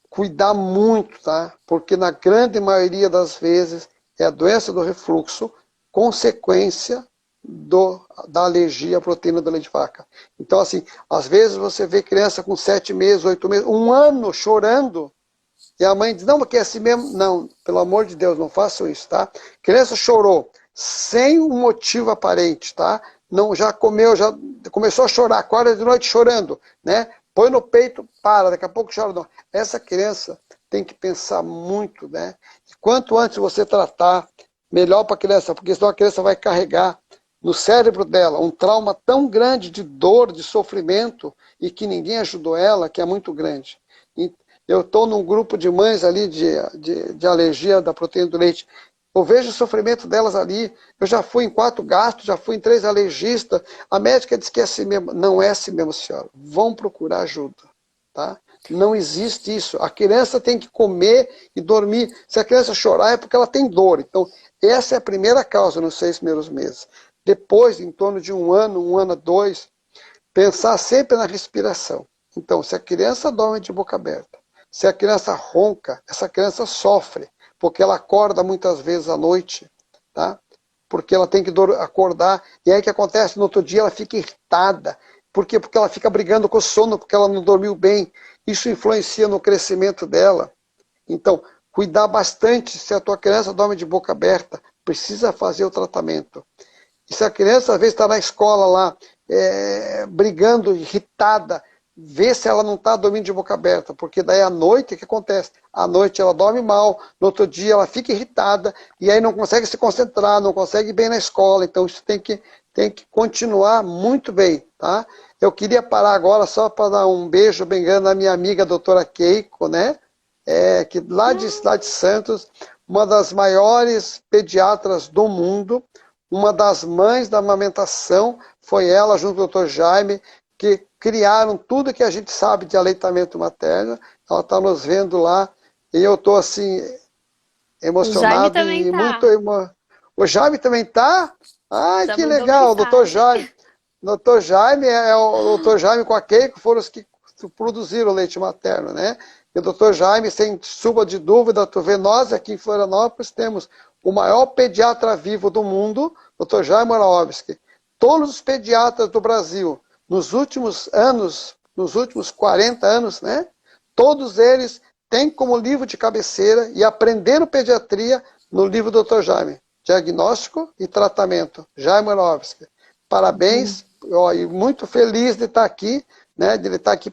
cuidar muito, tá? Porque na grande maioria das vezes é a doença do refluxo consequência da alergia à proteína do leite de vaca. Então, assim, às vezes você vê criança com 7 meses, 8 meses, 1 ano chorando, e a mãe diz, não, porque é assim mesmo. Não, pelo amor de Deus, não façam isso, tá? Criança chorou sem um motivo aparente, tá? Não, já comeu, já começou a chorar, acorda de noite chorando, né? Põe no peito, para, daqui a pouco chora. Não. Essa criança tem que pensar muito, né? E quanto antes você tratar, melhor para a criança, porque senão a criança vai carregar no cérebro dela um trauma tão grande de dor, de sofrimento, e que ninguém ajudou ela, que é muito grande. E eu estou num grupo de mães ali de alergia da proteína do leite. Eu vejo o sofrimento delas ali. Eu já fui em 4 gastros, já fui em 3 alergistas. A médica diz que é assim mesmo. Não é assim mesmo, senhora. Vão procurar ajuda. tá? Não existe isso. A criança tem que comer e dormir. Se a criança chorar é porque ela tem dor. Então, essa é a primeira causa nos 6 primeiros meses. Depois, em torno de um ano, 2, pensar sempre na respiração. Então, se a criança dorme de boca aberta, se a criança ronca, essa criança sofre, porque ela acorda muitas vezes à noite, tá? Porque ela tem que acordar, e aí o que acontece? No outro dia ela fica irritada. Por quê? Porque ela fica brigando com o sono, porque ela não dormiu bem. Isso influencia no crescimento dela. Então, cuidar bastante se a tua criança dorme de boca aberta, precisa fazer o tratamento. E se a criança, às vezes, está na escola lá, brigando, irritada, vê se ela não está dormindo de boca aberta, porque daí à noite, o que acontece? À noite ela dorme mal, no outro dia ela fica irritada, e aí não consegue se concentrar, não consegue ir bem na escola, então isso tem que continuar muito bem, tá? Eu queria parar agora só para dar um beijo bem grande na minha amiga doutora Keiko, né? Que lá de Santos, uma das maiores pediatras do mundo, uma das mães da amamentação, foi ela, junto com o doutor Jaime, que criaram tudo que a gente sabe de aleitamento materno. Ela está nos vendo lá, e eu estou assim, O Jaime emocionado também e muito... tá. O Jaime também está? Ai, Já que mandou legal, o doutor mensagem. Jaime. Doutor Jaime o doutor Jaime com a Keiko foram os que produziram o leite materno, né? E o doutor Jaime, sem sombra de dúvida, tu vê, nós aqui em Florianópolis temos o maior pediatra vivo do mundo, doutor Jaime Morawski. Todos os pediatras do Brasil, nos últimos anos, nos últimos 40 anos, né? Todos eles têm como livro de cabeceira e aprenderam pediatria no livro do doutor Jaime. Diagnóstico e tratamento. Jaime Morawski. Parabéns, e muito feliz de estar aqui, né, de ele estar aqui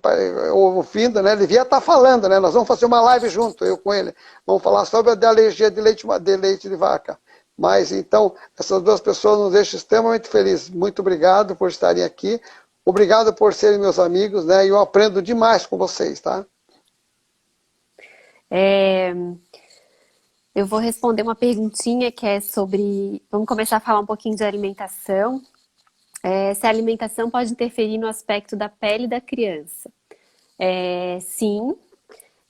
ouvindo, né, ele devia estar falando, né, nós vamos fazer uma live junto, eu com ele, vamos falar sobre a alergia de leite de vaca. Mas então, essas duas pessoas nos deixam extremamente felizes. Muito obrigado por estarem aqui, obrigado por serem meus amigos, né, e eu aprendo demais com vocês, tá? Eu vou responder uma perguntinha que é sobre... Vamos começar a falar um pouquinho de alimentação. Se a alimentação pode interferir no aspecto da pele da criança. Sim,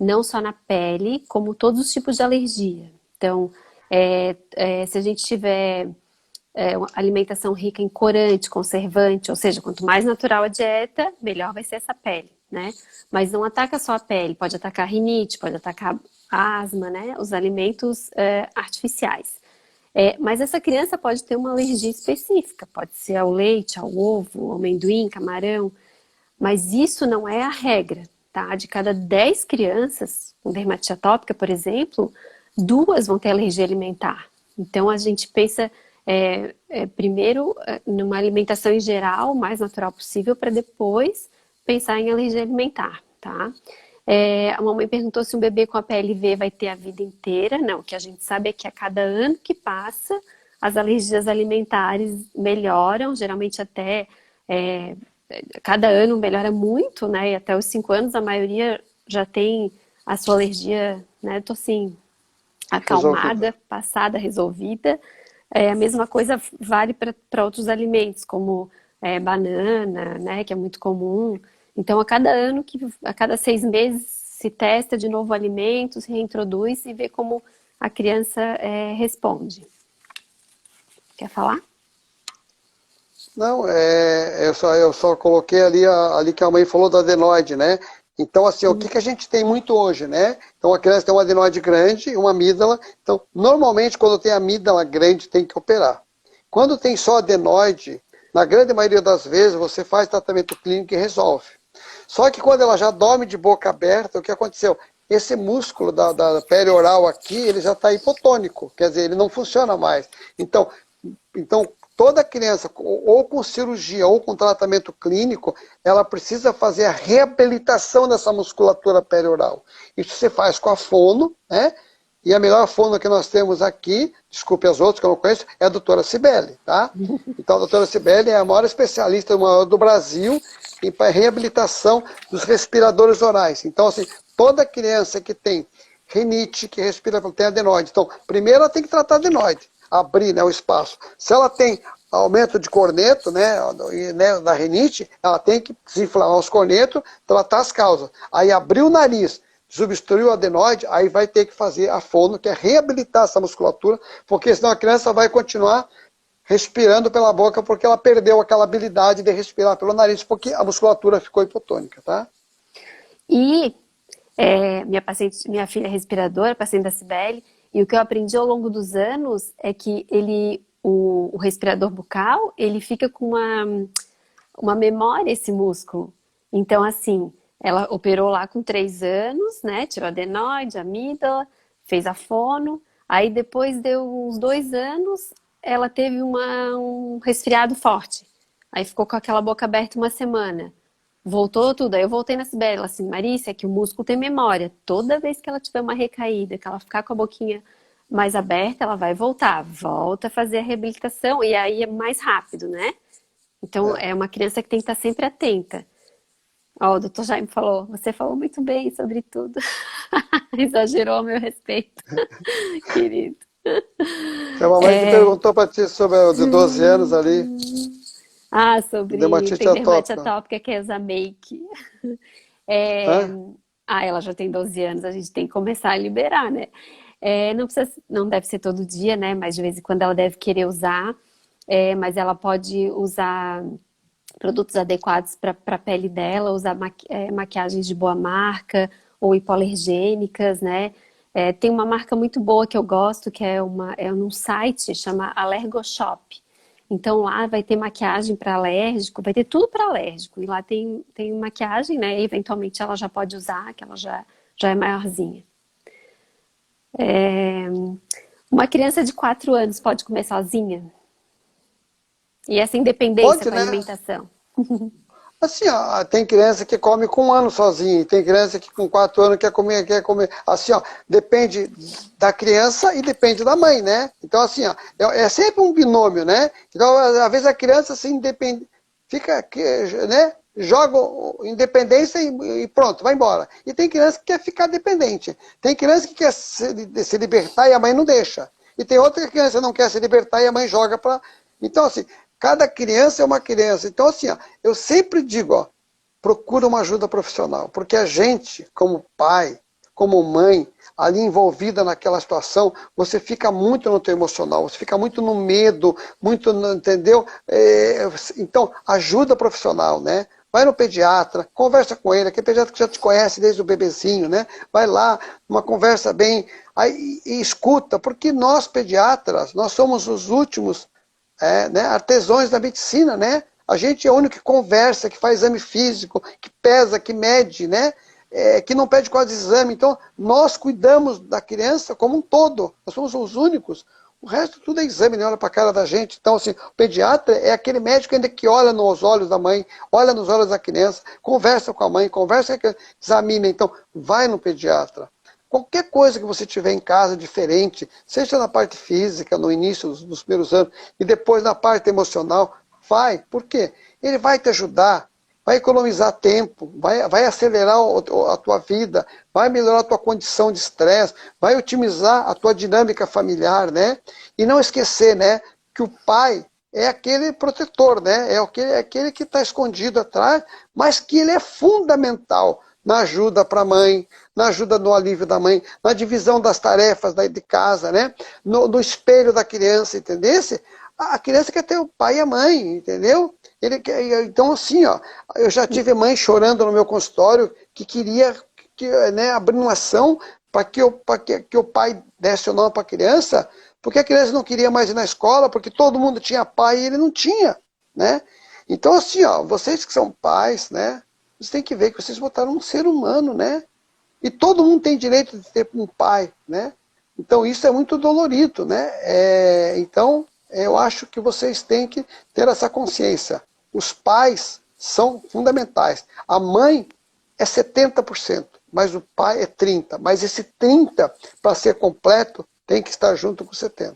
não só na pele, como todos os tipos de alergia. Então, se a gente tiver uma alimentação rica em corante, conservante, ou seja, quanto mais natural a dieta, melhor vai ser essa pele, né? Mas não ataca só a pele, pode atacar rinite, pode atacar asma, né? Os alimentos artificiais. Mas essa criança pode ter uma alergia específica, pode ser ao leite, ao ovo, ao amendoim, camarão, mas isso não é a regra, tá? De cada 10 crianças com dermatite atópica, por exemplo, 2 vão ter alergia alimentar. Então a gente pensa primeiro numa alimentação em geral, o mais natural possível, para depois pensar em alergia alimentar, tá? A mamãe perguntou se um bebê com a PLV vai ter a vida inteira. Não, o que a gente sabe é que a cada ano que passa, as alergias alimentares melhoram, geralmente até cada ano melhora muito, né? E até os 5 anos a maioria já tem a sua alergia, né? Tô assim, acalmada, passada, resolvida. A mesma coisa vale para outros alimentos, como banana, né? Que é muito comum. Então, a cada 6 meses, se testa de novo alimentos, reintroduz e vê como a criança responde. Quer falar? Não, eu só coloquei ali que a mãe falou do adenoide, né? Então, assim, o que a gente tem muito hoje, né? Então, a criança tem um adenoide grande, uma amígdala. Então, normalmente, quando tem amígdala grande, tem que operar. Quando tem só adenoide, na grande maioria das vezes, você faz tratamento clínico e resolve. Só que quando ela já dorme de boca aberta, o que aconteceu? Esse músculo da pele oral aqui, ele já está hipotônico, quer dizer, ele não funciona mais. Então toda criança, ou com cirurgia ou com tratamento clínico, ela precisa fazer a reabilitação dessa musculatura perioral. Isso se faz com a fono, né? E a melhor fono que nós temos aqui, desculpe as outras que eu não conheço, é a doutora Cibele, tá? Então a doutora Cibele é a maior especialista do Brasil em reabilitação dos respiradores orais. Então, assim, toda criança que tem rinite, que respira, tem adenoide. Então, primeiro ela tem que tratar adenoide, abrir, né, o espaço. Se ela tem aumento de corneto, né, da rinite, ela tem que desinflamar os cornetos, tratar as causas. Aí abriu o nariz, desobstruiu o adenoide, aí vai ter que fazer a fono, que é reabilitar essa musculatura, porque senão a criança vai continuar respirando pela boca, porque ela perdeu aquela habilidade de respirar pelo nariz, porque a musculatura ficou hipotônica, tá? E minha filha é respiradora, paciente da Cibele, e o que eu aprendi ao longo dos anos é que o respirador bucal, ele fica com uma memória, esse músculo. Então, assim, ela operou lá com 3 anos, né? Tirou adenoide, amígdala, fez a fono. Aí depois deu uns 2 anos, ela teve um resfriado forte. Aí ficou com aquela boca aberta uma semana. Voltou tudo. Aí eu voltei na Sibeli, ela assim, Marícia, é que o músculo tem memória. Toda vez que ela tiver uma recaída, que ela ficar com a boquinha mais aberta, ela vai voltar. Volta a fazer a reabilitação e aí é mais rápido, né? Então, É. é uma criança que tem que estar sempre atenta. Ó, o doutor Jaime falou, você falou muito bem sobre tudo. Exagerou a meu respeito, querido. Tem uma mãe que perguntou para ti sobre o de 12 anos ali, Ah, sobre... dermatite Tem dermatite atópica. atópica que é usar make. É, Hã? ela já tem 12 anos, a gente tem que começar a liberar, né? Não precisa, não deve ser todo dia, né? Mas de vez em quando ela deve querer usar. Mas ela pode usar produtos adequados para a pele dela, usar maquiagens de boa marca ou hipoalergênicas, né? Tem uma marca muito boa que eu gosto, que é num site, chama Allergoshop. Então lá vai ter maquiagem para alérgico, vai ter tudo para alérgico. E lá tem maquiagem, né? Eventualmente ela já pode usar, que ela já é maiorzinha. Uma criança de 4 anos pode comer sozinha? E essa independência Pode, com a né? alimentação? Assim, ó, tem criança que come com 1 ano sozinho, tem criança que com 4 anos quer comer, quer comer. Assim, ó, depende da criança e depende da mãe, né? Então, assim, ó, é sempre um binômio, né? Então, às vezes a criança se independe, fica, né? Joga independência e pronto, vai embora. E tem criança que quer ficar dependente. Tem criança que quer se libertar e a mãe não deixa. E tem outra que a criança não quer se libertar e a mãe joga para. Então, assim, cada criança é uma criança. Então, assim, ó, eu sempre digo, ó, procura uma ajuda profissional, porque a gente, como pai, como mãe, ali envolvida naquela situação, você fica muito no teu emocional, você fica muito no medo, muito, entendeu? Então, ajuda profissional, né? Vai no pediatra, conversa com ele, aquele pediatra que já te conhece desde o bebezinho, né? Vai lá, uma conversa bem, aí, e escuta, porque nós pediatras, nós somos os últimos né, artesãos da medicina, né? A gente é o único que conversa, que faz exame físico, que pesa, que mede, né? Que não pede quase exame. Então, nós cuidamos da criança como um todo. Nós somos os únicos. O resto tudo é exame, né? Olha para a cara da gente. Então, assim, o pediatra é aquele médico ainda que olha nos olhos da mãe, olha nos olhos da criança, conversa com a mãe, conversa, examina. Então, vai no pediatra. Qualquer coisa que você tiver em casa diferente, seja na parte física, no início dos primeiros anos, e depois na parte emocional, vai. Por quê? Ele vai te ajudar, vai economizar tempo, vai acelerar a tua vida, vai melhorar a tua condição de estresse, vai otimizar a tua dinâmica familiar, né? E não esquecer, né, que o pai é aquele protetor, né? É aquele que está escondido atrás, mas que ele é fundamental na ajuda para a mãe, na ajuda no alívio da mãe, na divisão das tarefas de casa, né? No espelho da criança, entendeu? A criança quer ter o pai e a mãe, entendeu? Então, assim, ó, eu já tive mãe chorando no meu consultório que queria né, abrir uma ação para que o pai desse o nome para a criança, porque a criança não queria mais ir na escola, porque todo mundo tinha pai e ele não tinha, né? Então, assim, ó, vocês que são pais, né? Vocês têm que ver que vocês botaram um ser humano, né? E todo mundo tem direito de ter um pai, né? Então isso é muito dolorido, né? Então eu acho que vocês têm que ter essa consciência. Os pais são fundamentais. A mãe é 70%, mas o pai é 30%. Mas esse 30%, para ser completo, tem que estar junto com 70%.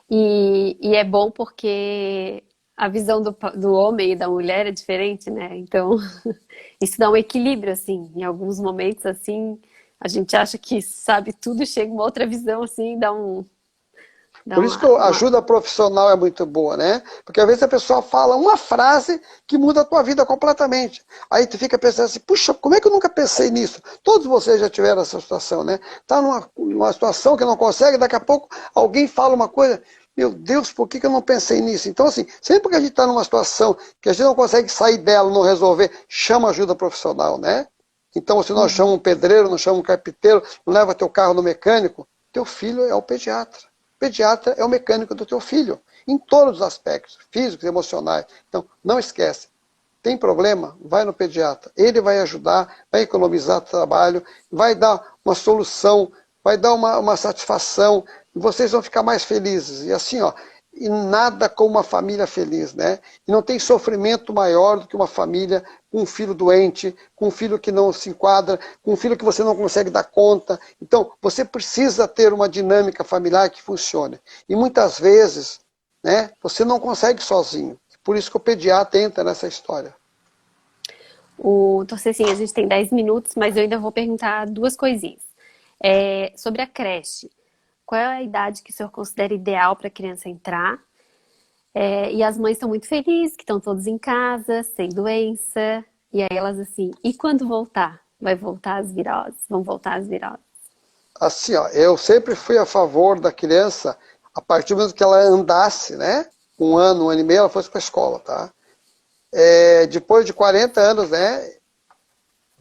E é bom porque a visão do homem e da mulher é diferente, né? Então, isso dá um equilíbrio, assim. Em alguns momentos, assim, a gente acha que sabe tudo e chega uma outra visão, assim, Dá Por isso que a uma... ajuda profissional é muito boa, né? Porque às vezes a pessoa fala uma frase que muda a tua vida completamente. Aí tu fica pensando assim, puxa, como é que eu nunca pensei nisso? Todos vocês já tiveram essa situação, né? Tá numa situação que não consegue, daqui a pouco alguém fala uma coisa, meu Deus, por que eu não pensei nisso? Então assim, sempre que a gente está numa situação que a gente não consegue sair dela, não resolver, chama ajuda profissional, né? Então se nós Uhum. chamamos um pedreiro, não chamamos um carpinteiro, não leva teu carro no mecânico, teu filho é o pediatra. O pediatra é o mecânico do teu filho, em todos os aspectos, físicos e emocionais. Então, não esquece, tem problema? Vai no pediatra. Ele vai ajudar, vai economizar trabalho, vai dar uma solução, vai dar uma satisfação, e vocês vão ficar mais felizes. E assim, ó, e nada como uma família feliz, né? E não tem sofrimento maior do que uma família com um filho doente, com um filho que não se enquadra, com um filho que você não consegue dar conta. Então, você precisa ter uma dinâmica familiar que funcione. E muitas vezes, né, você não consegue sozinho. Por isso que o pediatra entra nessa história. Então, assim, a gente tem 10 minutos, mas eu ainda vou perguntar duas coisinhas. Sobre a creche, qual é a idade que o senhor considera ideal para a criança entrar? E as mães estão muito felizes, que estão todos em casa, sem doença. E aí elas assim, e quando voltar? Vai voltar as viroses? Vão voltar as viroses? Assim, ó, eu sempre fui a favor da criança, a partir do momento que ela andasse, né? Um ano e meio, ela fosse para a escola, tá? Depois de 40 anos, né?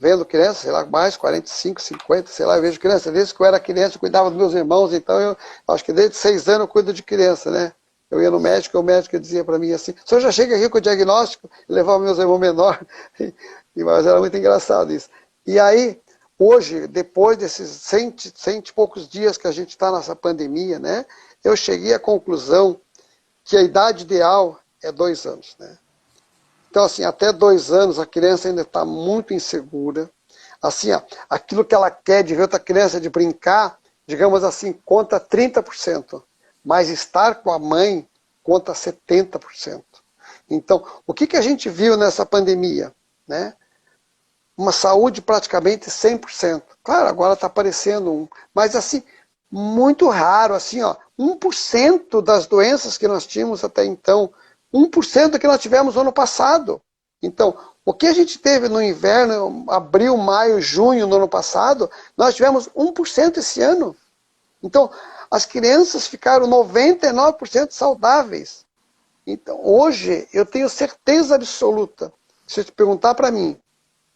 Vendo criança, sei lá, mais 45, 50, sei lá, eu vejo criança. Desde que eu era criança, eu cuidava dos meus irmãos, então eu acho que desde 6 anos eu cuido de criança, né? Eu ia no médico, e o médico dizia para mim assim, o senhor já chega aqui com o diagnóstico, e levava meus irmãos menores, mas era muito engraçado isso. E aí, hoje, depois desses 100 e poucos dias que a gente está nessa pandemia, né? Eu cheguei à conclusão que a idade ideal é 2 anos, né? Então, assim, até 2 anos a criança ainda está muito insegura. Assim, ó, aquilo que ela quer de ver outra criança, de brincar, digamos assim, conta 30%. Mas estar com a mãe conta 70%. Então, o que a gente viu nessa pandemia? Né? Uma saúde praticamente 100%. Claro, agora está aparecendo mas assim, muito raro, assim, ó, 1% das doenças que nós tínhamos até então, 1% que nós tivemos no ano passado. Então, o que a gente teve no inverno, abril, maio, junho no ano passado, nós tivemos 1% esse ano. Então, as crianças ficaram 99% saudáveis. Então, hoje, eu tenho certeza absoluta, se você perguntar para mim,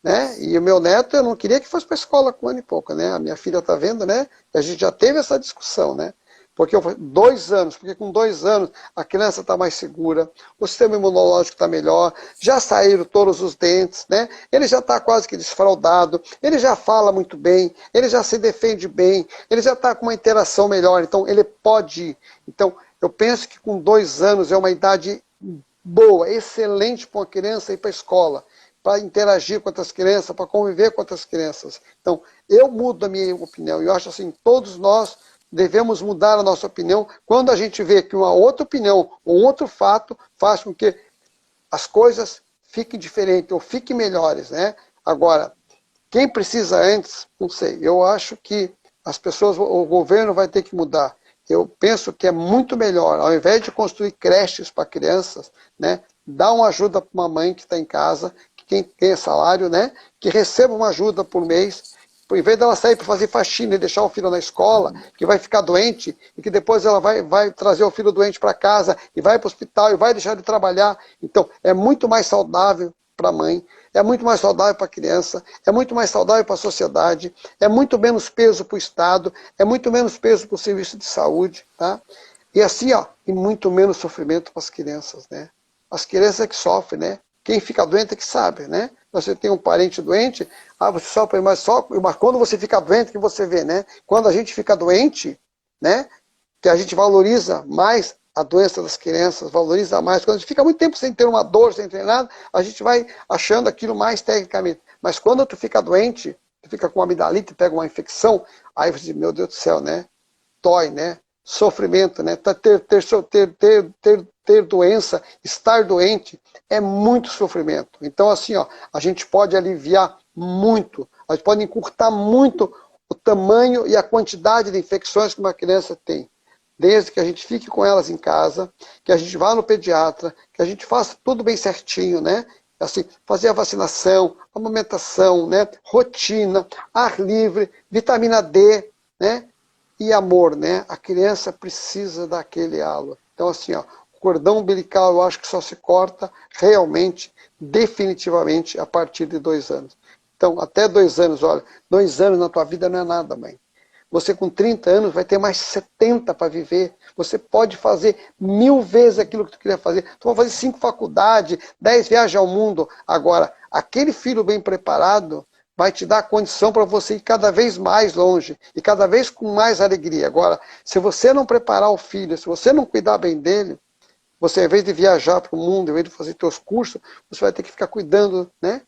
né? E o meu neto, eu não queria que fosse para a escola com 1 ano e pouco, né? A minha filha está vendo, né? A gente já teve essa discussão, né? Porque 2 anos, porque com 2 anos a criança está mais segura, o sistema imunológico está melhor, já saíram todos os dentes, né? Ele já está quase que desfraldado, ele já fala muito bem, ele já se defende bem, ele já está com uma interação melhor, então ele pode ir. Então, eu penso que com 2 anos é uma idade boa, excelente para uma criança ir para a escola, para interagir com outras crianças, para conviver com outras crianças. Então, eu mudo a minha opinião. Eu acho assim, todos nós devemos mudar a nossa opinião quando a gente vê que uma outra opinião ou um outro fato faz com que as coisas fiquem diferentes ou fiquem melhores, né? Agora, quem precisa antes, não sei. Eu acho que as pessoas, o governo vai ter que mudar. Eu penso que é muito melhor, ao invés de construir creches para crianças, né, dar uma ajuda para uma mãe que está em casa, que quem tem salário, né, que receba uma ajuda por mês, ao invés dela sair para fazer faxina e deixar o filho na escola, que vai ficar doente, e que depois ela vai trazer o filho doente para casa, e vai para o hospital, e vai deixar de trabalhar. Então, é muito mais saudável para a mãe, é muito mais saudável para a criança, é muito mais saudável para a sociedade, é muito menos peso para o Estado, é muito menos peso para o serviço de saúde, tá? E assim, ó, e muito menos sofrimento para as crianças, né? As crianças é que sofrem, né? Quem fica doente é que sabe, né? Você tem um parente doente, você sofre, mas quando você fica doente que você vê, né? Quando a gente fica doente, né? Que a gente valoriza mais a doença das crianças, valoriza mais. Quando a gente fica muito tempo sem ter uma dor, sem ter nada, a gente vai achando aquilo mais tecnicamente. Mas quando tu fica doente, tu fica com uma amidalite, pega uma infecção, aí você diz, meu Deus do céu, né? Dói, né? Sofrimento, né? Ter doença, estar doente, é muito sofrimento. Então, assim, ó, a gente pode aliviar muito, a gente pode encurtar muito o tamanho e a quantidade de infecções que uma criança tem. desde que a gente fique com elas em casa, que a gente vá no pediatra, que a gente faça tudo bem certinho, né? Assim, fazer a vacinação, amamentação, né? Rotina, ar livre, vitamina D, né? E amor, né? A criança precisa daquele halo. Então, assim, ó, o cordão umbilical eu acho que só se corta realmente, definitivamente, a partir de 2 anos. Então, até 2 anos, olha, 2 anos na tua vida não é nada, mãe. Você com 30 anos vai ter mais 70 para viver. Você pode fazer 1000 vezes aquilo que tu queria fazer. Tu vai fazer 5 faculdades, 10 viagens ao mundo. Agora, aquele filho bem preparado vai te dar a condição para você ir cada vez mais longe e cada vez com mais alegria. Agora, se você não preparar o filho, se você não cuidar bem dele, você, ao invés de viajar para o mundo, ao invés de fazer seus cursos, você vai ter que ficar cuidando, né?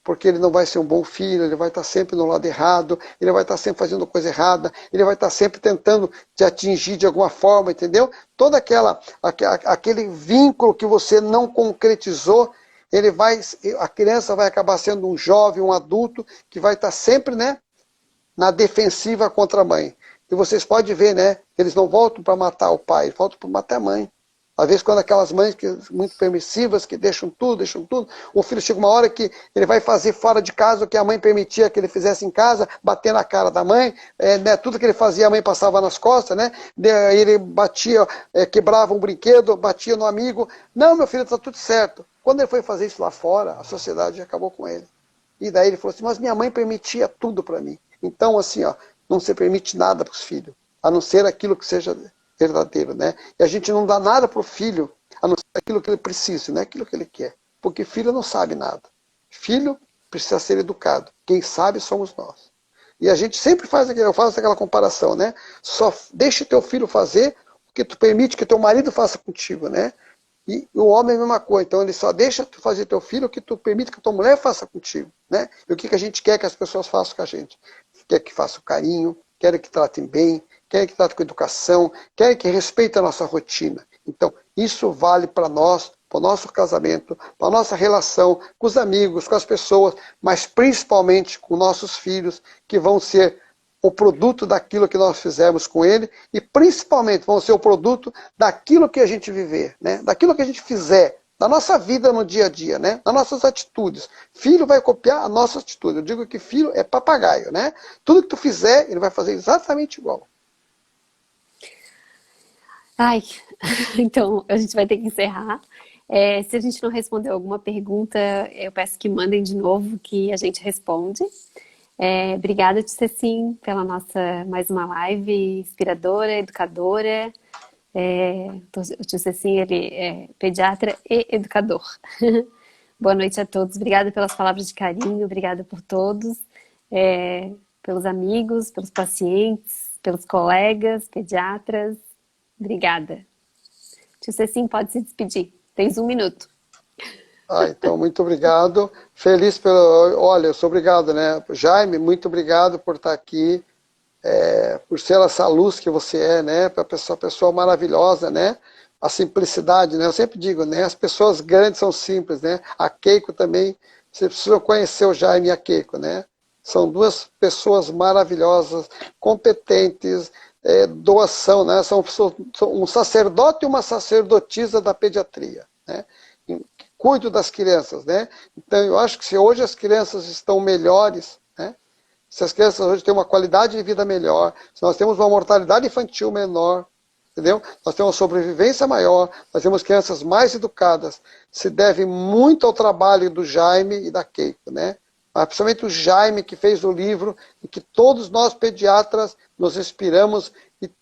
Porque ele não vai ser um bom filho, ele vai estar sempre no lado errado, ele vai estar sempre fazendo coisa errada, ele vai estar sempre tentando te atingir de alguma forma, entendeu? Todo aquele vínculo que você não concretizou, a criança vai acabar sendo um jovem, um adulto, que vai estar sempre, né, na defensiva contra a mãe. E vocês podem ver, né, eles não voltam para matar o pai, eles voltam para matar a mãe. Às vezes, quando aquelas mães muito permissivas, que deixam tudo, o filho chega uma hora que ele vai fazer fora de casa o que a mãe permitia que ele fizesse em casa, bater na cara da mãe, né, tudo que ele fazia a mãe passava nas costas, né, ele batia, quebrava um brinquedo, batia no amigo. Não, meu filho, está tudo certo. Quando ele foi fazer isso lá fora, a sociedade acabou com ele. E daí ele falou assim, mas minha mãe permitia tudo para mim. Então, assim, ó, não se permite nada para os filhos, a não ser aquilo que seja verdadeiro, né? E a gente não dá nada para o filho, a não ser aquilo que ele precisa, não é aquilo que ele quer. Porque filho não sabe nada. Filho precisa ser educado. Quem sabe somos nós. E a gente sempre eu faço aquela comparação, né? Só deixe teu filho fazer o que tu permite que teu marido faça contigo, né? E o homem é a mesma coisa. Então ele só deixa tu fazer teu filho o que tu permite que tua mulher faça contigo, né? E o que a gente quer que as pessoas façam com a gente? Quer que façam carinho, quer que tratem bem, quer que tratem com educação, quer que respeitem a nossa rotina. Então, isso vale para nós, para o nosso casamento, para a nossa relação com os amigos, com as pessoas, mas principalmente com nossos filhos, que vão ser o produto daquilo que nós fizemos com ele e principalmente vão ser o produto daquilo que a gente viver, né? Daquilo que a gente fizer, da nossa vida no dia a dia, né? Das nossas atitudes. Filho vai copiar a nossa atitude. Eu digo que filho é papagaio, né? Tudo que tu fizer, ele vai fazer exatamente igual. Ai, então a gente vai ter que encerrar. Se a gente não respondeu alguma pergunta, eu peço que mandem de novo que a gente responde. Obrigada, Tia Cecim, pela nossa mais uma live inspiradora, educadora. O Tio Cecim, ele é pediatra e educador. Boa noite a todos. Obrigada pelas palavras de carinho, obrigada por todos, pelos amigos, pelos pacientes, pelos colegas, pediatras. Obrigada. Tio Cecim, pode se despedir. Tens 1 minuto. Então, muito obrigado. Feliz pelo... Olha, eu sou obrigado, né? Jaime, muito obrigado por estar aqui, por ser essa luz que você é, né? Para essa pessoa maravilhosa, né? A simplicidade, né? Eu sempre digo, né? As pessoas grandes são simples, né? A Keiko também, você precisa conhecer o Jaime e a Keiko, né? São 2 pessoas maravilhosas, competentes, doação, né? São um sacerdote e uma sacerdotisa da pediatria, né? Cuido das crianças, né? Então eu acho que se hoje as crianças estão melhores, né? Se as crianças hoje têm uma qualidade de vida melhor, se nós temos uma mortalidade infantil menor, entendeu? Nós temos uma sobrevivência maior, nós temos crianças mais educadas, se deve muito ao trabalho do Jaime e da Keiko, né? Mas principalmente o Jaime que fez o livro e que todos nós pediatras nos inspiramos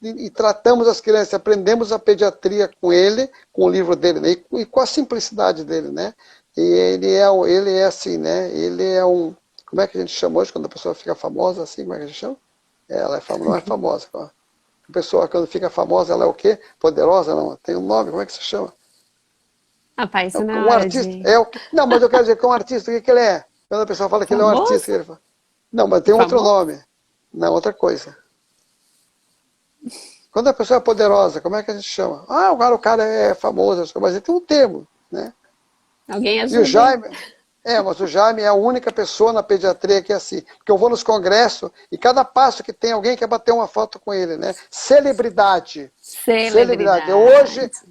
e tratamos as crianças, aprendemos a pediatria com ele, com o livro dele, né? E com a simplicidade dele, né? E ele é assim, né? Ele é um... Como é que a gente chama hoje quando a pessoa fica famosa assim? Como é que a gente chama? Ela não é famosa. A pessoa quando fica famosa, ela é o quê? Poderosa? Não, tem um nome, como é que se chama? Rapaz, isso não é Um hora artista, de... não, mas eu quero dizer que é um artista, o que ele é? Quando a pessoa fala que ele é um artista, Famoso? ele fala... Não, mas tem outro Famoso? nome. Não, outra coisa. Quando a pessoa é poderosa, como é que a gente chama? O cara é famoso, mas ele tem um termo, né? Alguém E o ajuda, hein? Jaime, Mas o Jaime é a única pessoa na pediatria que é assim. Porque eu vou nos congressos e cada passo que tem alguém quer bater uma foto com ele, né? Celebridade. Celebridade. Celebridade.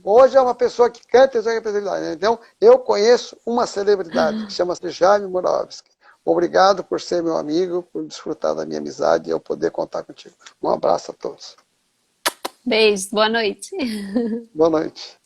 Hoje é uma pessoa que canta e joga celebridade. Né? Então, eu conheço uma celebridade que chama-se Jaime Murawski. Obrigado por ser meu amigo, por desfrutar da minha amizade e eu poder contar contigo. Um abraço a todos. Beijo, boa noite. Boa noite.